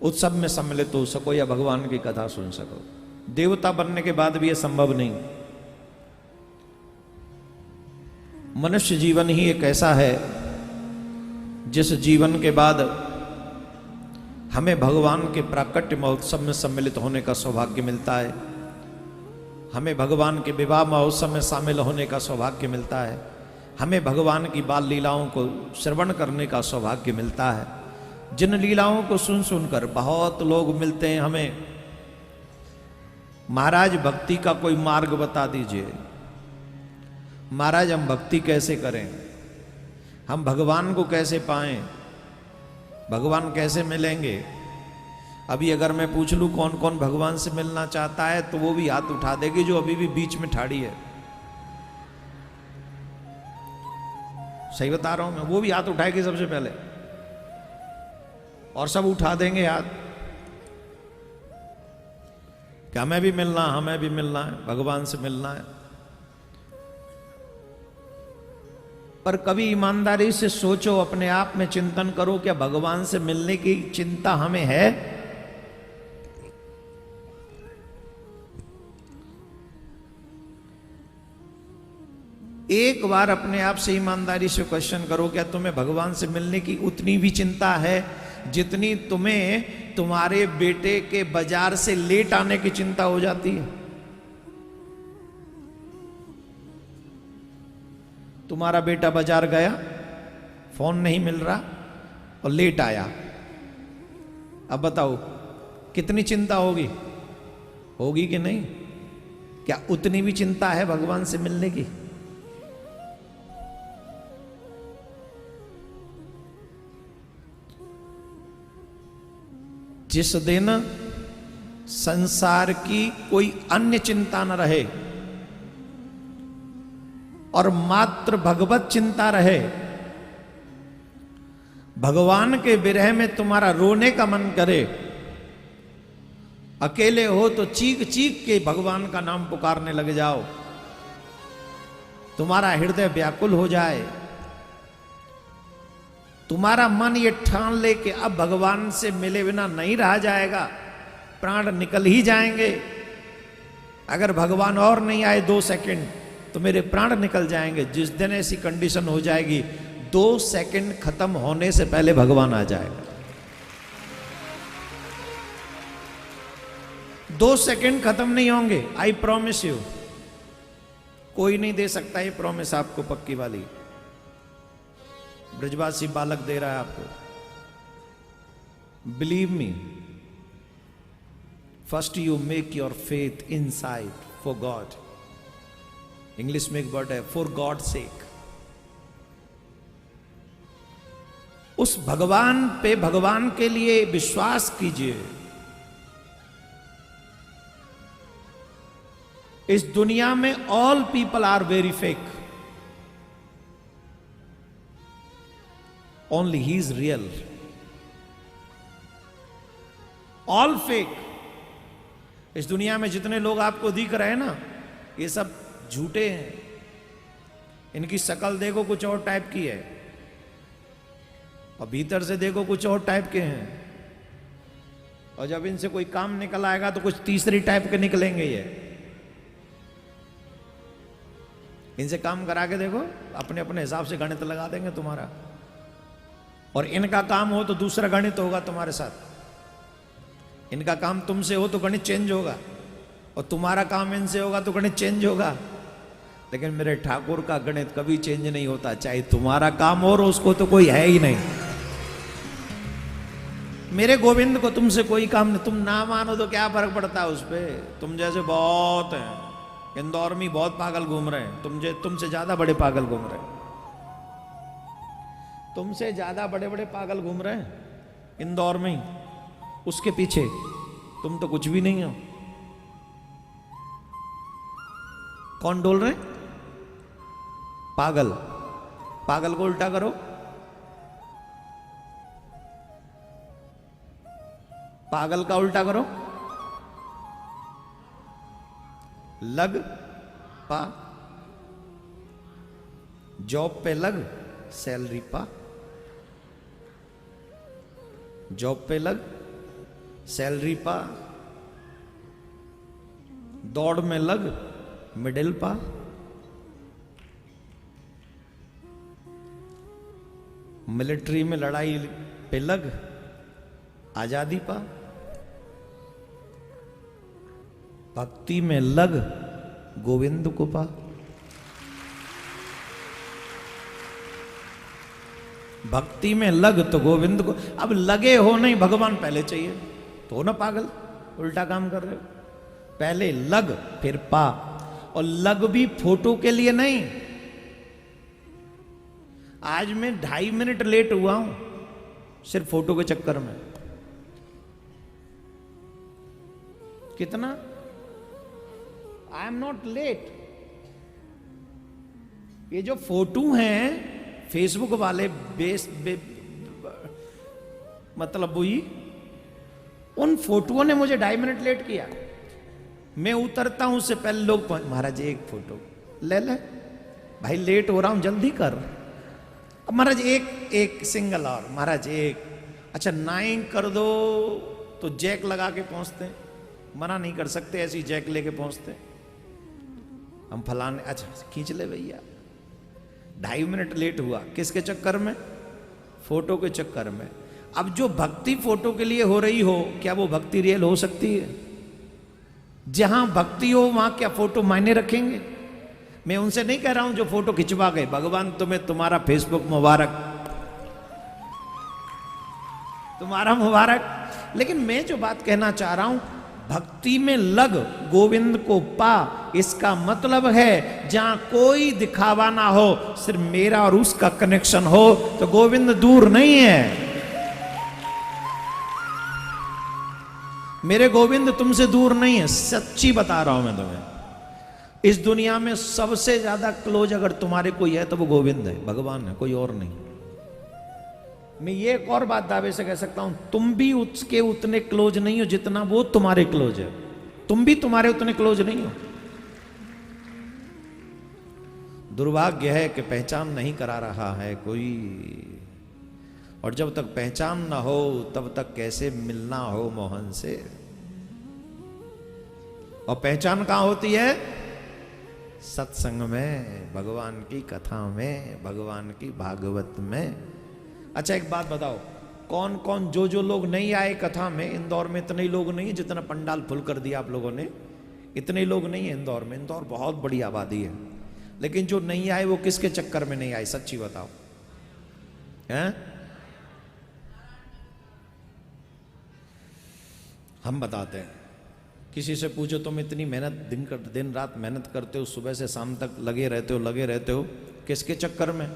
उत्सव में सम्मिलित हो सको या भगवान की कथा सुन सको। देवता बनने के बाद भी यह संभव नहीं। मनुष्य जीवन ही एक ऐसा है जिस जीवन के बाद हमें भगवान के प्राकट्य महोत्सव में सम्मिलित होने का सौभाग्य मिलता है, हमें भगवान के विवाह महोत्सव में शामिल होने का सौभाग्य मिलता है, हमें भगवान की बाल लीलाओं को श्रवण करने का सौभाग्य मिलता है। जिन लीलाओं को सुन सुनकर बहुत लोग मिलते हैं हमें, महाराज भक्ति का कोई मार्ग बता दीजिए, महाराज हम भक्ति कैसे करें, हम भगवान को कैसे पाएं, भगवान कैसे मिलेंगे। अभी अगर मैं पूछ लूं कौन कौन भगवान से मिलना चाहता है तो वो भी हाथ उठा देगी जो अभी भी बीच में ठाड़ी है। सही बता रहा हूं मैं, वो भी हाथ उठाएगी सबसे पहले और सब उठा देंगे हाथ कि हमें भी मिलना, हमें भी मिलना है, भगवान से मिलना है। पर कभी ईमानदारी से सोचो, अपने आप में चिंतन करो, क्या भगवान से मिलने की चिंता हमें है? एक बार अपने आप से ईमानदारी से क्वेश्चन करो, क्या तुम्हें भगवान से मिलने की उतनी भी चिंता है जितनी तुम्हें तुम्हारे बेटे के बाजार से लेट आने की चिंता हो जाती है? तुम्हारा बेटा बाजार गया, फोन नहीं मिल रहा और लेट आया, अब बताओ कितनी चिंता होगी? होगी कि नहीं? क्या उतनी भी चिंता है भगवान से मिलने की? जिस दिन संसार की कोई अन्य चिंता न रहे और मात्र भगवत चिंता रहे, भगवान के विरह में तुम्हारा रोने का मन करे, अकेले हो तो चीख चीख के भगवान का नाम पुकारने लग जाओ, तुम्हारा हृदय व्याकुल हो जाए, तुम्हारा मन ये ठान ले कि अब भगवान से मिले बिना नहीं रहा जाएगा, प्राण निकल ही जाएंगे, अगर भगवान और नहीं आए 2 सेकंड तो मेरे प्राण निकल जाएंगे। जिस दिन ऐसी कंडीशन हो जाएगी, 2 सेकंड खत्म होने से पहले भगवान आ जाएगा। 2 सेकंड खत्म नहीं होंगे, आई प्रॉमिस यू। कोई नहीं दे सकता ये प्रॉमिस आपको, पक्की वाली। ब्रजवासी बालक दे रहा है आपको। Believe me, first you make your faith inside for God. English में एक वर्ड है, फॉर गॉड सेक। उस भगवान पे, भगवान के लिए विश्वास कीजिए। इस दुनिया में all people are very fake, only he is real. All fake. इस दुनिया में जितने लोग आपको दिख रहे हैं ना, ये सब झूठे हैं। इनकी शक्ल देखो कुछ और टाइप की है और भीतर से देखो कुछ और टाइप के हैं, और जब इनसे कोई काम निकल आएगा तो कुछ तीसरी टाइप के निकलेंगे। ये इनसे काम करा के देखो, अपने अपने हिसाब से गणित लगा देंगे तुम्हारा, और इनका काम हो तो दूसरा गणित होगा तुम्हारे साथ। इनका काम तुमसे हो तो गणित चेंज होगा, और तुम्हारा काम इनसे होगा तो गणित चेंज होगा। लेकिन मेरे ठाकुर का गणित कभी चेंज नहीं होता, चाहे तुम्हारा काम हो और उसको तो कोई है ही नहीं। मेरे गोविंद को तुमसे कोई काम नहीं, तुम ना मानो तो क्या फर्क पड़ता है उस पर। तुम जैसे बहुत हैं, इंदौर में बहुत पागल घूम रहे हैं, तुमसे ज्यादा बड़े पागल घूम रहे हैं, तुमसे ज्यादा बड़े बड़े पागल घूम रहे हैं इंदौर में ही। उसके पीछे तुम तो कुछ भी नहीं हो। कौन डोल रहे? पागल। पागल को उल्टा करो, पागल का उल्टा करो, लग पा। जॉब पे लग, सैलरी पा। जॉब पे लग, सैलरी पा, दौड़ में लग, मेडल पा, मिलिट्री में लड़ाई पे लग, आजादी पा, भक्ति में लग, गोविंद को पा। भक्ति में लग तो गोविंद को, अब लगे हो नहीं, भगवान पहले चाहिए तो ना पागल, उल्टा काम कर रहे हो। पहले लग फिर पा, और लग भी फोटो के लिए नहीं। आज मैं 2.5 मिनट लेट हुआ हूं सिर्फ फोटो के चक्कर में। कितना? I am not let. ये जो फोटो हैं फेसबुक वाले मतलब वही, उन फोटोओं ने मुझे 2.5 मिनट लेट किया। मैं उतरता हूं उससे पहले लोग महाराज एक फोटो ले ले भाई, लेट हो रहा हूं जल्दी कर। अब महाराज एक सिंगल, और महाराज एक, अच्छा 9 कर दो तो जैक लगा के पहुंचते, मना नहीं कर सकते, ऐसी जैक लेके पहुंचते हम फलाने। अच्छा खींच ले भैया, 2.5 मिनट लेट हुआ किसके चक्कर में? फोटो के चक्कर में। अब जो भक्ति फोटो के लिए हो रही हो, क्या वो भक्ति रियल हो सकती है? जहां भक्ति हो वहां क्या फोटो मायने रखेंगे? मैं उनसे नहीं कह रहा हूं जो फोटो खिंचवा गए, भगवान तुम्हें तुम्हारा फेसबुक मुबारक, तुम्हारा मुबारक। लेकिन मैं जो बात कहना चाह रहा हूं, भक्ति में लग, गोविंद को पा, इसका मतलब है जहां कोई दिखावा ना हो, सिर्फ मेरा और उसका कनेक्शन हो, तो गोविंद दूर नहीं है। मेरे गोविंद तुमसे दूर नहीं है, सच्ची बता रहा हूं मैं तुम्हें। इस दुनिया में सबसे ज्यादा क्लोज अगर तुम्हारे कोई है तो वो गोविंद है, भगवान है, कोई और नहीं। मैं ये एक और बात दावे से कह सकता हूं, तुम भी उसके उतने क्लोज नहीं हो जितना वो तुम्हारे क्लोज है। तुम भी तुम्हारे उतने क्लोज नहीं हो। दुर्भाग्य है कि पहचान नहीं करा रहा है कोई, और जब तक पहचान ना हो तब तक कैसे मिलना हो मोहन से। और पहचान कहां होती है? सत्संग में, भगवान की कथा में, भगवान की भागवत में। अच्छा एक बात बताओ, कौन कौन जो लोग नहीं आए कथा में, इंदौर में इतने लोग नहीं है जितना पंडाल फुल कर दिया आप लोगों ने, इतने लोग नहीं है इंदौर में। इंदौर बहुत बड़ी आबादी है, लेकिन जो नहीं आए वो किसके चक्कर में नहीं आए, सच्ची बताओ हैं? हम बताते हैं। किसी से पूछो तुम इतनी मेहनत दिन रात मेहनत करते हो, सुबह से शाम तक लगे रहते हो, किसके चक्कर में?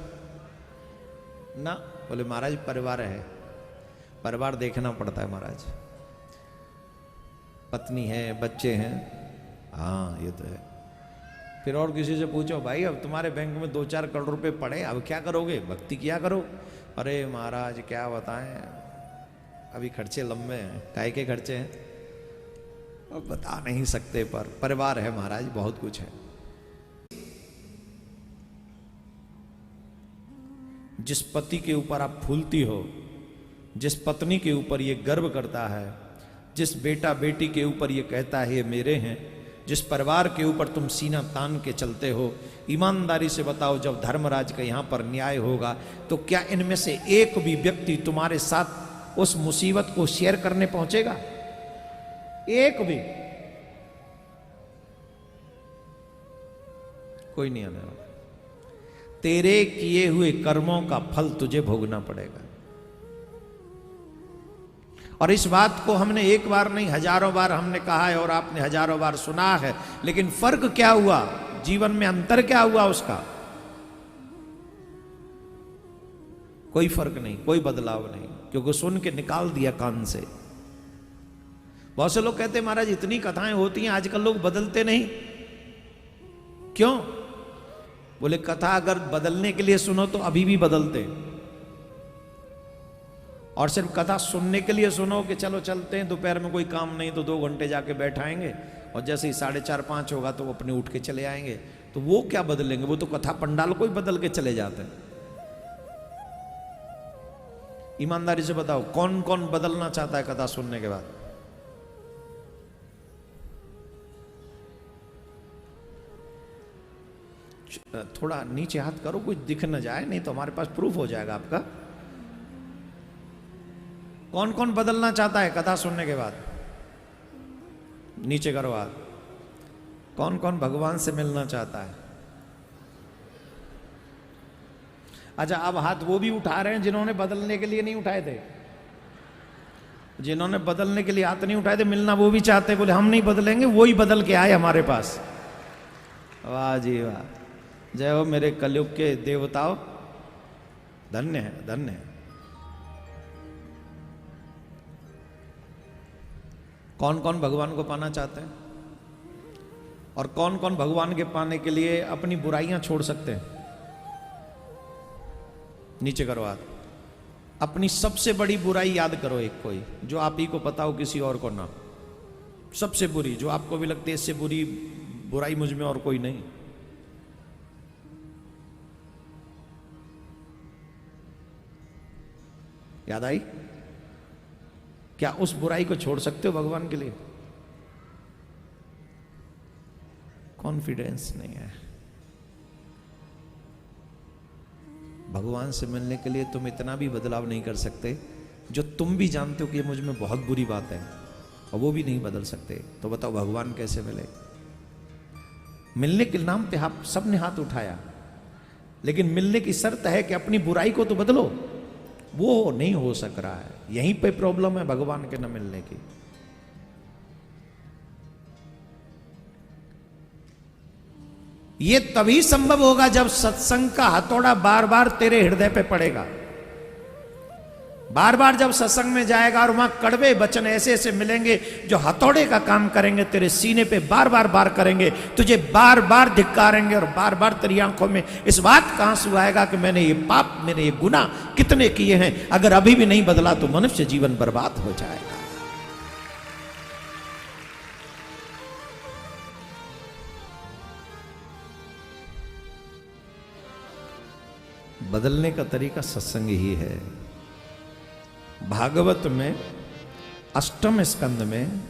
ना, बोले महाराज परिवार है, परिवार देखना पड़ता है महाराज, पत्नी है, बच्चे हैं। हाँ ये तो है। फिर और किसी से पूछो भाई अब तुम्हारे बैंक में 2-4 करोड़ रुपए पड़े, अब क्या करोगे? भक्ति किया करो। अरे महाराज क्या बताएं, अभी खर्चे लंबे हैं। काय के खर्चे हैं अब बता नहीं सकते, पर परिवार है महाराज, बहुत कुछ है। जिस पति के ऊपर आप फूलती हो, जिस पत्नी के ऊपर ये गर्व करता है, जिस बेटा बेटी के ऊपर ये कहता है ये मेरे हैं, जिस परिवार के ऊपर तुम सीना तान के चलते हो, ईमानदारी से बताओ जब धर्मराज का यहां पर न्याय होगा तो क्या इनमें से एक भी व्यक्ति तुम्हारे साथ उस मुसीबत को शेयर करने पहुंचेगा? एक भी कोई नहीं आने वाला। तेरे किए हुए कर्मों का फल तुझे भोगना पड़ेगा। और इस बात को हमने एक बार नहीं हजारों बार हमने कहा है, और आपने हजारों बार सुना है। लेकिन फर्क क्या हुआ जीवन में, अंतर क्या हुआ उसका? कोई फर्क नहीं, कोई बदलाव नहीं, क्योंकि सुन के निकाल दिया कान से। बहुत से लोग कहते हैं महाराज इतनी कथाएं होती हैं, आजकल लोग बदलते नहीं, क्यों? बोले कथा अगर बदलने के लिए सुनो तो अभी भी बदलते, और सिर्फ कथा सुनने के लिए सुनो कि चलो चलते हैं, दोपहर में कोई काम नहीं तो 2 घंटे जाके बैठाएंगे, और जैसे ही 4:30-5 होगा तो वो अपने उठ के चले आएंगे, तो वो क्या बदलेंगे? वो तो कथा पंडाल को ही बदल के चले जाते हैं। ईमानदारी से बताओ कौन कौन बदलना चाहता है कथा सुनने के बाद? थोड़ा नीचे हाथ करो, कुछ दिख न जाए, नहीं तो हमारे पास प्रूफ हो जाएगा आपका। कौन कौन बदलना चाहता है कथा सुनने के बाद? नीचे करो हाथ। कौन कौन भगवान से मिलना चाहता है? अच्छा, अब हाथ वो भी उठा रहे हैं जिन्होंने बदलने के लिए नहीं उठाए थे। जिन्होंने बदलने के लिए हाथ नहीं उठाए थे, मिलना वो भी चाहते, बोले हम नहीं बदलेंगे, वो ही बदल के आए हमारे पास। वाह जी वाह, जय हो मेरे कलयुग के देवताओं, धन्य है, धन्य है। कौन कौन भगवान को पाना चाहते हैं और कौन कौन भगवान के पाने के लिए अपनी बुराइयां छोड़ सकते हैं? नीचे करो हाथ। अपनी सबसे बड़ी बुराई याद करो, एक कोई जो आप ही को पता हो, किसी और को ना। सबसे बुरी जो आपको भी लगती है इससे बुरी बुराई मुझ में और कोई नहीं। याद आई? क्या उस बुराई को छोड़ सकते हो भगवान के लिए? कॉन्फिडेंस नहीं है। भगवान से मिलने के लिए तुम इतना भी बदलाव नहीं कर सकते जो तुम भी जानते हो कि ये मुझ में बहुत बुरी बात है, और वो भी नहीं बदल सकते। तो बताओ भगवान कैसे मिले? मिलने के नाम पे आप सबने हाथ उठाया, लेकिन मिलने की शर्त है कि अपनी बुराई को तो बदलो। वो नहीं हो सक रहा है, यहीं पे प्रॉब्लम है भगवान के न मिलने की। ये तभी संभव होगा जब सत्संग का हथौड़ा बार बार तेरे हृदय पे पड़ेगा। बार बार जब सत्संग में जाएगा और वहां कड़वे वचन ऐसे ऐसे मिलेंगे जो हथौड़े का काम करेंगे, तेरे सीने पे बार बार बार करेंगे, तुझे बार बार धिक्कारेंगे और बार बार तेरी आंखों में इस बात का आंसू आएगा कि मैंने ये पाप, मैंने ये गुनाह कितने किए हैं। अगर अभी भी नहीं बदला तो मनुष्य जीवन बर्बाद हो जाएगा। बदलने का तरीका सत्संग ही है। भागवत में 8वें स्कंद में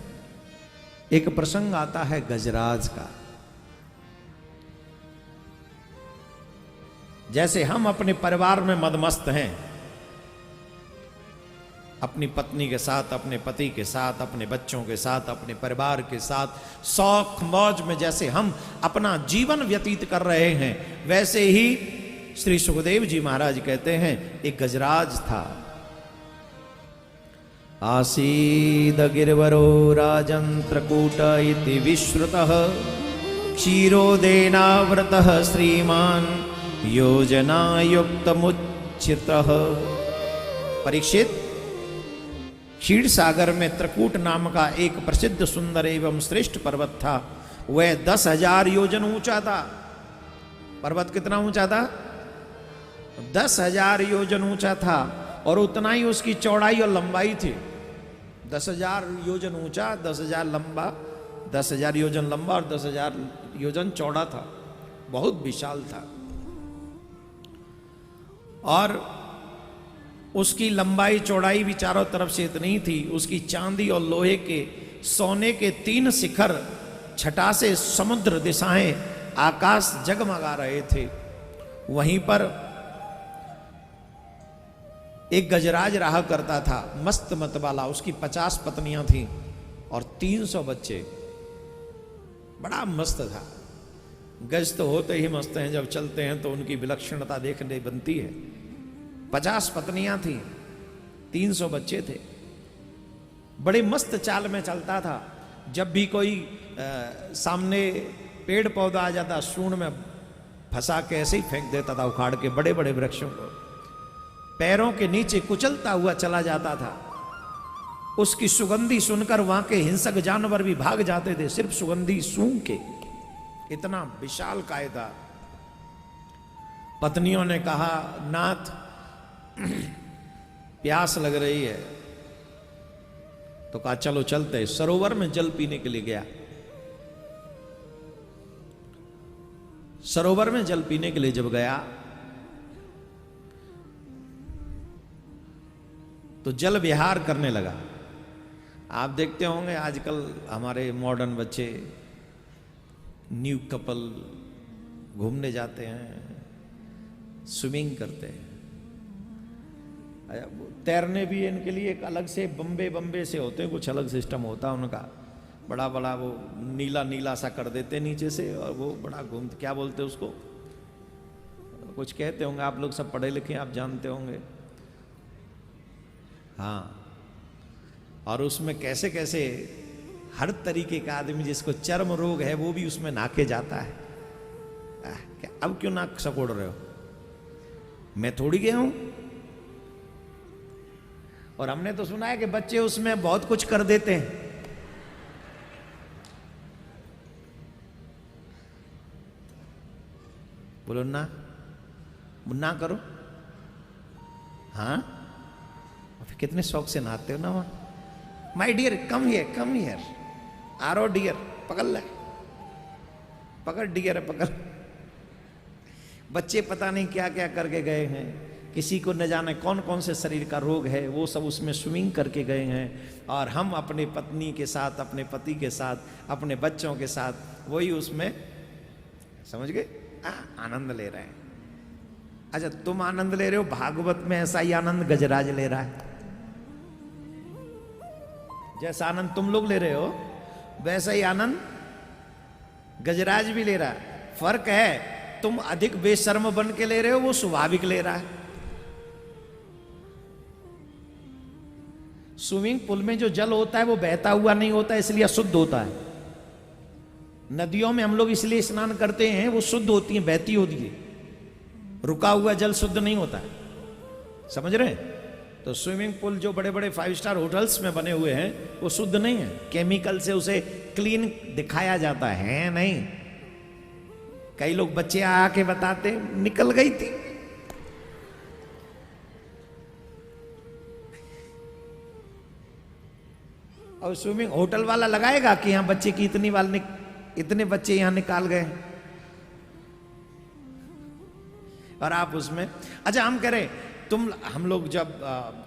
एक प्रसंग आता है गजराज का। जैसे हम अपने परिवार में मदमस्त हैं, अपनी पत्नी के साथ, अपने पति के साथ, अपने बच्चों के साथ, अपने परिवार के साथ शौक मौज में जैसे हम अपना जीवन व्यतीत कर रहे हैं, वैसे ही श्री सुखदेव जी महाराज कहते हैं एक गजराज था। आसीद गिरवरो राजन् त्रकूट इति विश्रुतः क्षीरोदेनावृतः श्रीमान् योजनायुक्तमुच्चितः। परीक्षित, क्षीर सागर में त्रकूट नाम का एक प्रसिद्ध सुंदर एवं श्रेष्ठ पर्वत था। वह 10,000 योजन ऊंचा था। पर्वत कितना ऊंचा था? 10,000 योजन ऊंचा था, और उतना ही उसकी चौड़ाई और लंबाई थी। 10,000 योजन ऊंचा, 10,000 लंबा, 10,000 योजन लंबा और 10,000 योजन चौड़ा था। बहुत विशाल था। और उसकी लंबाई चौड़ाई भी चारों तरफ से इतनी थी। उसकी चांदी और लोहे के, सोने के 3 शिखर, छटा से समुद्र दिशाएं, आकाश जगमगा रहे थे। वहीं पर एक गजराज रहा करता था, मस्त मत वाला। उसकी 50 पत्नियां थीं और 300 बच्चे। बड़ा मस्त था। गज तो होते ही मस्त हैं, जब चलते हैं तो उनकी विलक्षणता देखने बनती है। 50 पत्नियां थीं, 300 बच्चे थे। बड़े मस्त चाल में चलता था। जब भी कोई सामने पेड़ पौधा आ जाता, सूंड में फंसा के ऐसे ही फेंक देता था, उखाड़ के बड़े बड़े वृक्षों को। पैरों के नीचे कुचलता हुआ चला जाता था। उसकी सुगंधी सुनकर वहां के हिंसक जानवर भी भाग जाते थे, सिर्फ सुगंधी सूंघ के। इतना विशाल काय था। पत्नियों ने कहा, नाथ प्यास लग रही है। तो कहा चलो चलते। सरोवर में जल पीने के लिए गया। सरोवर में जल पीने के लिए जब गया तो जल विहार करने लगा। आप देखते होंगे आजकल हमारे मॉडर्न बच्चे, न्यू कपल, घूमने जाते हैं, स्विमिंग करते हैं। तैरने भी इनके लिए एक अलग से बम्बे से होते हैं, कुछ अलग सिस्टम होता है उनका। बड़ा बड़ा वो नीला नीला सा कर देते हैं नीचे से, और वो बड़ा घूमते, क्या बोलते हैं उसको, कुछ कहते होंगे, आप लोग सब पढ़े लिखे आप जानते होंगे। हाँ, और उसमें कैसे कैसे हर तरीके का आदमी, जिसको चर्म रोग है वो भी उसमें नाके जाता है। क्या अब क्यों नाक सकोड़ रहे हो, मैं थोड़ी गया हूं। और हमने तो सुना है कि बच्चे उसमें बहुत कुछ कर देते हैं। बोलो ना, ना करो। हाँ, कितने शौक से नहाते हो ना वहां। माई डियर कम हियर, आरो डियर, पकड़ ले, पकड़ डियर, पकड़। बच्चे पता नहीं क्या क्या करके गए हैं, किसी को न जाने कौन कौन से शरीर का रोग है, वो सब उसमें स्विमिंग करके गए हैं। और हम अपने पत्नी के साथ, अपने पति के साथ, अपने बच्चों के साथ वही उसमें, समझ गए, आनंद ले रहे हैं। अच्छा, तुम आनंद ले रहे हो, भागवत में ऐसा ही आनंद गजराज ले रहा है। जैसा आनंद तुम लोग ले रहे हो वैसा ही आनंद गजराज भी ले रहा है। फर्क है, तुम अधिक बेशर्म बन के ले रहे हो, वो स्वाभाविक ले रहा है। स्विमिंग पूल में जो जल होता है वो बहता हुआ नहीं होता, इसलिए अशुद्ध होता है। नदियों में हम लोग इसलिए स्नान करते हैं, वो शुद्ध होती है, बहती होती है। रुका हुआ जल शुद्ध नहीं होता है, समझ रहे हैं। तो स्विमिंग पूल जो बड़े बड़े 5 स्टार होटल्स में बने हुए हैं वो शुद्ध नहीं है, केमिकल से उसे क्लीन दिखाया जाता है नहीं। कई लोग बच्चे आके बताते निकल गई थी। और स्विमिंग होटल वाला लगाएगा कि यहां बच्चे की इतने बच्चे यहां निकाल गए, और आप उसमें। अच्छा, हम करें, हम लोग जब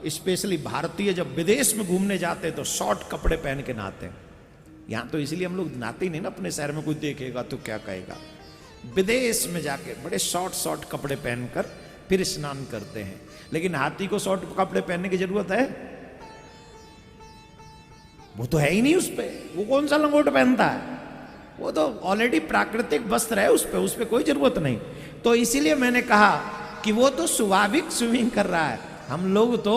स्पेशली भारतीय जब विदेश में घूमने जाते हैं तो शॉर्ट कपड़े पहन के नहाते हैं। यहां तो इसलिए हम लोग नहाते ही नहीं ना, अपने शहर में कोई देखेगा तो क्या कहेगा। विदेश में जाके बड़े शॉर्ट कपड़े पहनकर फिर स्नान करते हैं। लेकिन हाथी को शॉर्ट कपड़े पहनने की जरूरत है? वो तो है ही नहीं उस पे, वो कौन सा लंगोट पहनता है, वो तो ऑलरेडी प्राकृतिक वस्त्र है, उस पे कोई जरूरत नहीं। तो इसीलिए मैंने कहा कि वो तो स्वाभाविक स्विमिंग कर रहा है, हम लोग तो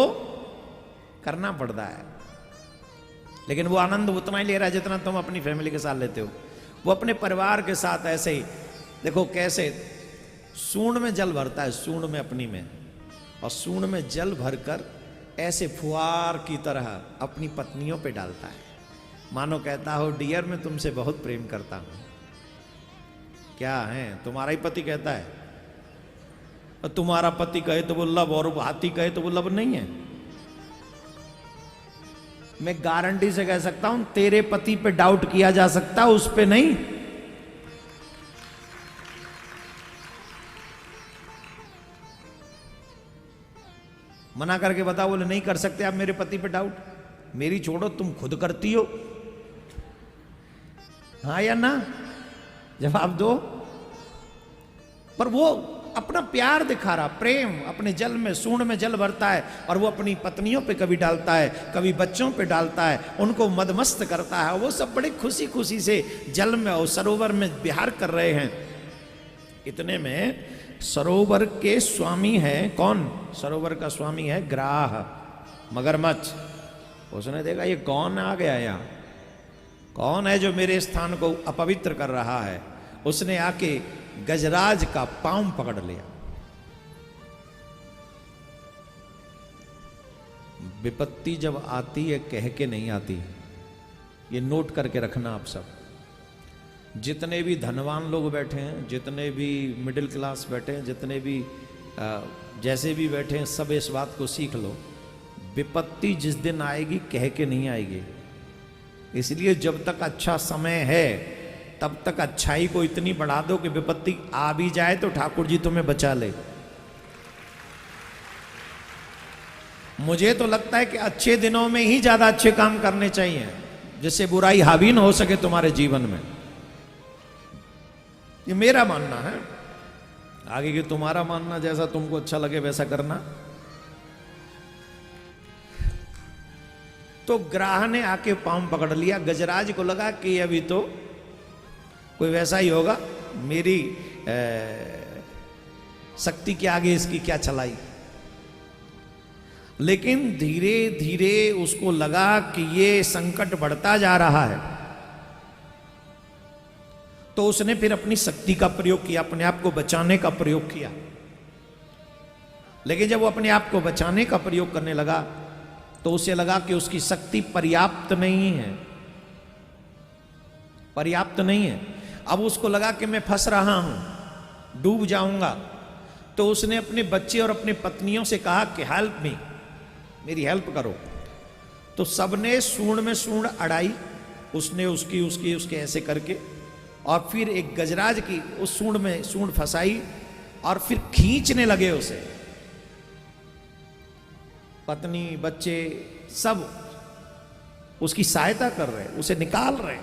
करना पड़ता है। लेकिन वो आनंद उतना ही ले रहा है जितना तुम अपनी फैमिली के साथ लेते हो। वो अपने परिवार के साथ ऐसे ही, देखो कैसे सूंड में जल भरता है, सूंड में अपनी में, और सूंड में जल भरकर ऐसे फुहार की तरह अपनी पत्नियों पे डालता है, मानो कहता हो डियर मैं तुमसे बहुत प्रेम करता हूं। क्या है, तुम्हारा ही पति कहता है, और तुम्हारा पति कहे तो वो लव, और हाथी कहे तो वो लव नहीं है। मैं गारंटी से कह सकता हूं, तेरे पति पे डाउट किया जा सकता, उस पे नहीं। मना करके बताओ, बोले नहीं कर सकते आप मेरे पति पे डाउट। मेरी छोड़ो, तुम खुद करती हो, हाँ या ना, जवाब दो। पर वो अपना प्यार दिखा रहा, प्रेम अपने जल में, सूंड में जल भरता है, और वो अपनी पत्नियों पे कभी डालता है, कभी बच्चों पे डालता है, उनको मदमस्त करता है। वो सब बड़ी खुशी खुशी से जल में और सरोवर में विहार कर रहे हैं। इतने में सरोवर के स्वामी है कौन? सरोवर का स्वामी है ग्राह, मगरमच्छ। उसने देखा ये कौन आ गया यहाँ, कौन है जो मेरे स्थान को अपवित्र कर रहा है। उसने आके गजराज का पांव पकड़ लिया। विपत्ति जब आती है कह के नहीं आती, ये नोट करके रखना आप सब। जितने भी धनवान लोग बैठे हैं, जितने भी मिडिल क्लास बैठे हैं, जितने भी जैसे भी बैठे हैं, सब इस बात को सीख लो, विपत्ति जिस दिन आएगी कह के नहीं आएगी। इसलिए जब तक अच्छा समय है तब तक अच्छाई को इतनी बढ़ा दो कि विपत्ति आ भी जाए तो ठाकुर जी तुम्हें बचा ले। मुझे तो लगता है कि अच्छे दिनों में ही ज्यादा अच्छे काम करने चाहिए, जिससे बुराई हावी न हो सके तुम्हारे जीवन में। ये मेरा मानना है। आगे कि तुम्हारा मानना, जैसा तुमको अच्छा लगे वैसा करना। तो ग्राह ने आके पांव पकड़ लिया। गजराज को लगा कि अभी तो कोई वैसा ही होगा, मेरी शक्ति के आगे इसकी क्या चलाई। लेकिन धीरे धीरे उसको लगा कि ये संकट बढ़ता जा रहा है, तो उसने फिर अपनी शक्ति का प्रयोग किया, अपने आप को बचाने का प्रयोग किया। लेकिन जब वो अपने आप को बचाने का प्रयोग करने लगा तो उसे लगा कि उसकी शक्ति पर्याप्त नहीं है, पर्याप्त नहीं है। अब उसको लगा कि मैं फंस रहा हूं, डूब जाऊंगा। तो उसने अपने बच्चे और अपने पत्नियों से कहा कि हेल्प मी, मेरी हेल्प करो। तो सबने सूंड में सूंड अड़ाई, उसने उसकी उसकी उसके ऐसे करके, और फिर एक गजराज की उस सूंड में सूंड फंसाई और फिर खींचने लगे उसे। पत्नी बच्चे सब उसकी सहायता कर रहे, उसे निकाल रहे।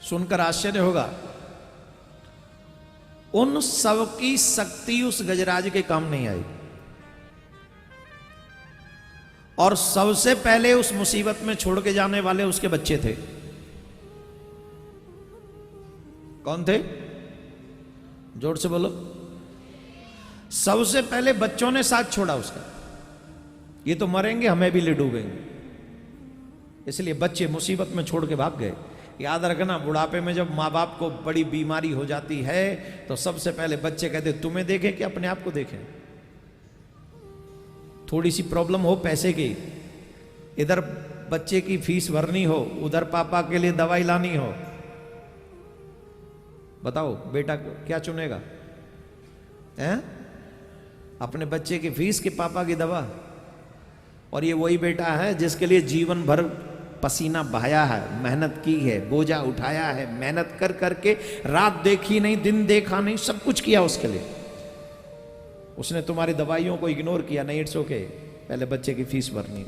सुनकर आश्चर्य होगा, उन सब की शक्ति उस गजराज के काम नहीं आई। और सबसे पहले उस मुसीबत में छोड़ के जाने वाले उसके बच्चे थे। कौन थे? जोर से बोलो। सबसे पहले बच्चों ने साथ छोड़ा उसका। ये तो मरेंगे, हमें भी ले डूबेंगे, इसलिए बच्चे मुसीबत में छोड़ के भाग गए। याद रखना, बुढ़ापे में जब माँ बाप को बड़ी बीमारी हो जाती है तो सबसे पहले बच्चे कहते तुम्हें देखें कि अपने आप को देखें। थोड़ी सी प्रॉब्लम हो पैसे की, इधर बच्चे की फीस भरनी हो, उधर पापा के लिए दवाई लानी हो, बताओ बेटा क्या चुनेगा? हैं? अपने बच्चे की फीस कि पापा की दवा? और ये वही बेटा है जिसके लिए जीवन भर पसीना बहाया है, मेहनत की है, बोझा उठाया है, मेहनत कर करके रात देखी नहीं, दिन देखा नहीं, सब कुछ किया उसके लिए। उसने तुम्हारी दवाइयों को इग्नोर किया, नहीं इट्स ओके, पहले बच्चे की फीस भरनी।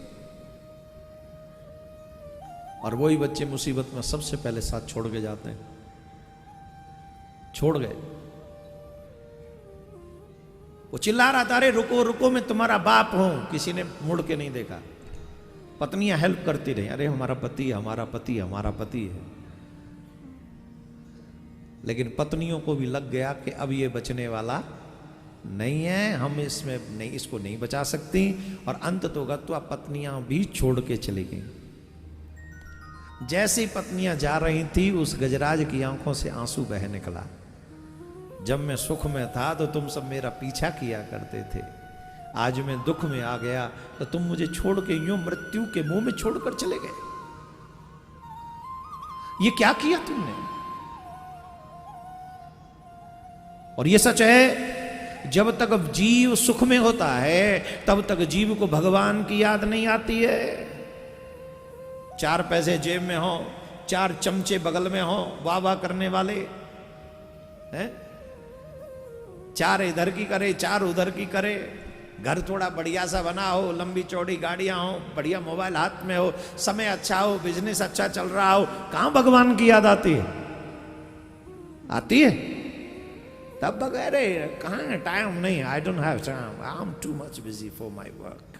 और वही बच्चे मुसीबत में सबसे पहले साथ छोड़ के जाते हैं। छोड़ गए। वो चिल्ला रहा था, अरे रुको रुको, मैं तुम्हारा बाप हूं। किसी ने मुड़ के नहीं देखा। पत्नियां हेल्प करती रही, अरे हमारा पति, हमारा पति, हमारा पति है। लेकिन पत्नियों को भी लग गया कि अब ये बचने वाला नहीं है, हम इसमें नहीं, इसको नहीं बचा सकती। और अंत तो गत्वा पत्नियां भी छोड़ के चली गई। जैसी पत्नियां जा रही थी, उस गजराज की आंखों से आंसू बह निकला। जब मैं सुख में था तो तुम सब मेरा पीछा किया करते थे, आज मैं दुख में आ गया तो तुम मुझे छोड़ के यूं मृत्यु के मुंह में छोड़कर चले गए। ये क्या किया तुमने? और ये सच है, जब तक जीव सुख में होता है तब तक जीव को भगवान की याद नहीं आती है। 4 पैसे जेब में हो, 4 चमचे बगल में हो, वाह वाह करने वाले हैं, 4 इधर की करे, 4 उधर की करे, घर थोड़ा बढ़िया सा बना हो, लंबी चौड़ी गाड़ियां हो, बढ़िया मोबाइल हाथ में हो, समय अच्छा हो, बिजनेस अच्छा चल रहा हो, कहां भगवान की याद आती है? आती है तब बगैर कहां, टाइम नहीं, I don't have time, I am too much busy for my work,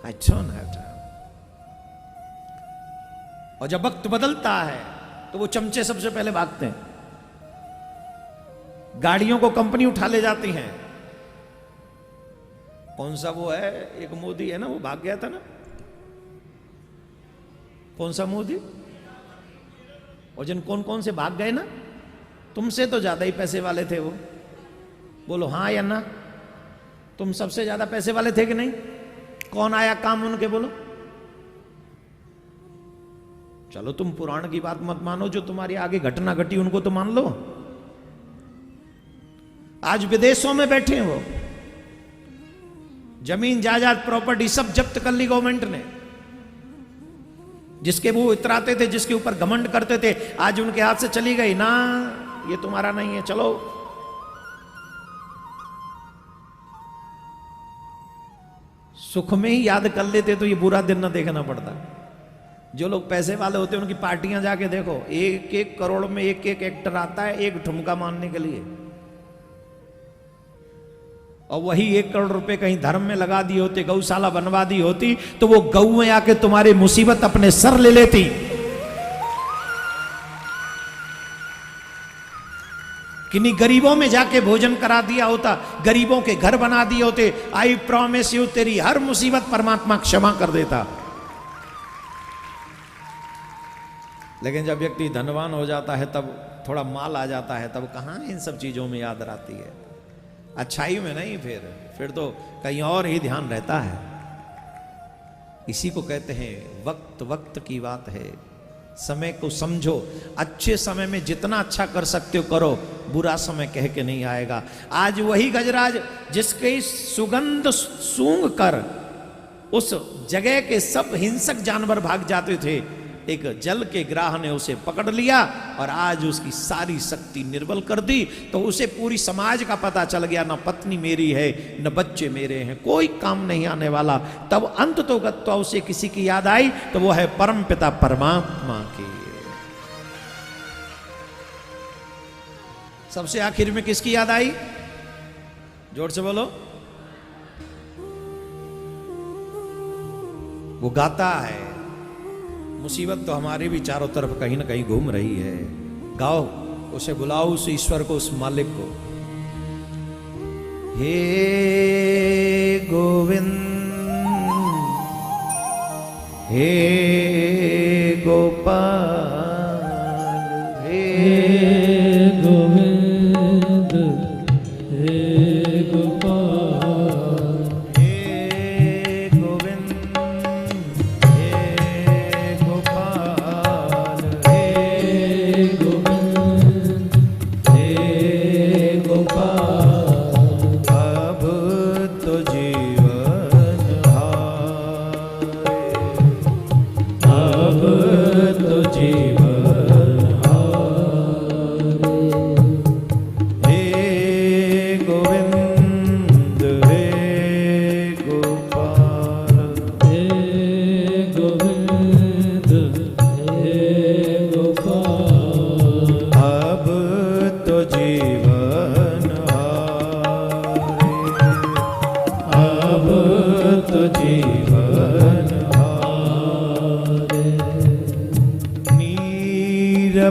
I don't have time. और जब वक्त बदलता है तो वो चमचे सबसे पहले भागते हैं, गाड़ियों को कंपनी उठा ले जाती हैं। कौन सा वो है, एक मोदी है ना, वो भाग गया था ना, कौन सा मोदी? और जिन कौन कौन से भाग गए ना, तुमसे तो ज्यादा ही पैसे वाले थे वो। बोलो हाँ या ना? तुम सबसे ज्यादा पैसे वाले थे कि नहीं? कौन आया काम उनके? बोलो। चलो तुम पुराण की बात मत मानो, जो तुम्हारी आगे घटना घटी उनको तो मान लो। आज विदेशों में बैठे हैं वो, जमीन जायदाद प्रॉपर्टी सब जब्त कर ली गवर्नमेंट ने। जिसके वो इतराते थे, जिसके ऊपर घमंड करते थे, आज उनके हाथ से चली गई ना, ये तुम्हारा नहीं है, चलो। सुख में ही याद कर लेते तो ये बुरा दिन ना देखना पड़ता। जो लोग पैसे वाले होते हैं उनकी पार्टियां जाके देखो, 1-1 करोड़ में 1-1 एक्टर आता है एक ठुमका मारने के लिए, और वही 1 करोड़ रुपए कहीं धर्म में लगा दिए होते, गौशाला बनवा दी होती, तो वो गऊ में आके तुम्हारी मुसीबत अपने सर ले लेती। किन्हीं गरीबों में जाके भोजन करा दिया होता, गरीबों के घर बना दिए होते, आई प्रॉमिस यू तेरी हर मुसीबत परमात्मा क्षमा कर देता। लेकिन जब व्यक्ति धनवान हो जाता है, तब थोड़ा माल आ जाता है, तब कहाँ इन सब चीजों में याद आती है, अच्छाई में नहीं, फिर तो कहीं और ही ध्यान रहता है। इसी को कहते हैं वक्त वक्त की बात है, समय को समझो, अच्छे समय में जितना अच्छा कर सकते हो करो, बुरा समय कह के नहीं आएगा। आज वही गजराज जिसके सुगंध सूंघ कर उस जगह के सब हिंसक जानवर भाग जाते थे, एक जल के ग्राह ने उसे पकड़ लिया और आज उसकी सारी शक्ति निर्बल कर दी। तो उसे पूरी समाज का पता चल गया, न पत्नी मेरी है न बच्चे मेरे हैं, कोई काम नहीं आने वाला। तब अंत तो गत्वा उसे किसी की याद आई, तो वो है परम पिता परमात्मा की। सबसे आखिर में किसकी याद आई? जोर से बोलो। वो गाता है, मुसीबत तो हमारे भी चारों तरफ कहीं ना कहीं घूम रही है, गाओ, उसे बुलाओ, उस ईश्वर को, उस मालिक को। हे गोविंद, हे गोपाल, हे गोविंद, हे गोपाल, हे गोविंद,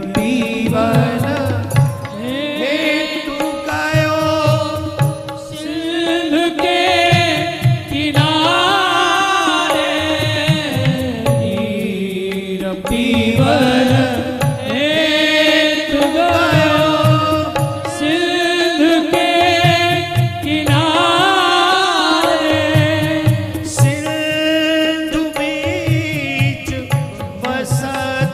पीवन हेतु गयो सिंध के किनारे, नीर पीवन हेतु गयो सिंध के किनारे, सिंधु बीच बसत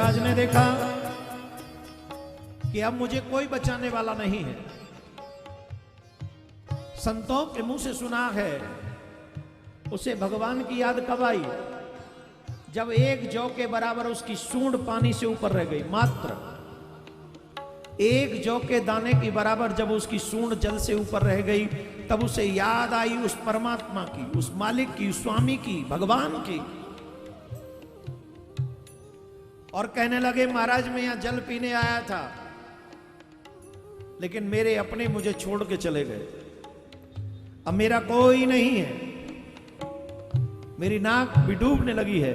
महाराज ने देखा कि अब मुझे कोई बचाने वाला नहीं है। संतों के मुंह से सुना है, उसे भगवान की याद कब आई? जब एक जौ के बराबर उसकी सूंड पानी से ऊपर रह गई। मात्र एक जौ के दाने की बराबर जब उसकी सूंड जल से ऊपर रह गई, तब उसे याद आई उस परमात्मा की, उस मालिक की, उस स्वामी की, भगवान की। और कहने लगे, महाराज मैं यहां जल पीने आया था, लेकिन मेरे अपने मुझे छोड़ के चले गए। अब मेरा कोई नहीं है, मेरी नाक भी डूबने लगी है।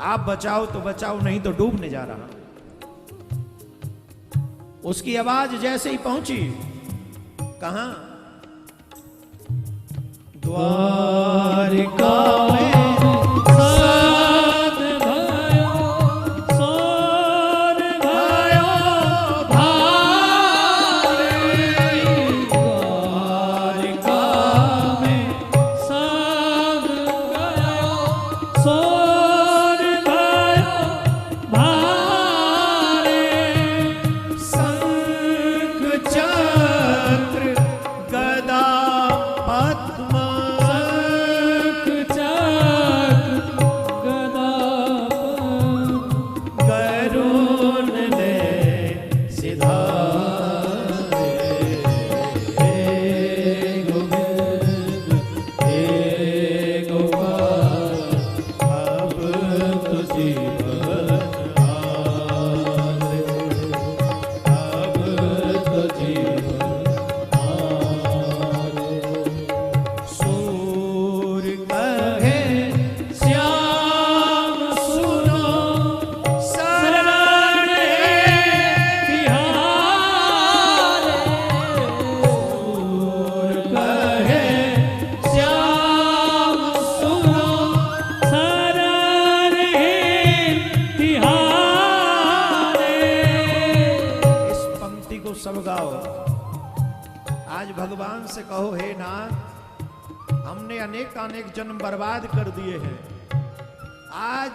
आप बचाओ तो बचाओ, नहीं तो डूबने जा रहा। उसकी आवाज जैसे ही पहुंची, कहां? द्वारिका में साध भयो, सोन भयो भारे। द्वारिका में साध भयो, सोन भयो भारे। शंख चक्र गदा पद्म, शंख चक्र गदा पद्म। गरुड़ ने सिधारे। हे गोविंद हे गोपाल, अब तो जीवन आए, अब तो जीवन आए। सूर कहे श्याम सुनो, शरण तिहारे। सूर कहे श्याम सुनो शरण तिहारे। इस पंक्ति को सब गाओ। आज भगवान से कहो, हे नाथ, हमने अनेक जन्म बर्बाद कर दिए हैं। आज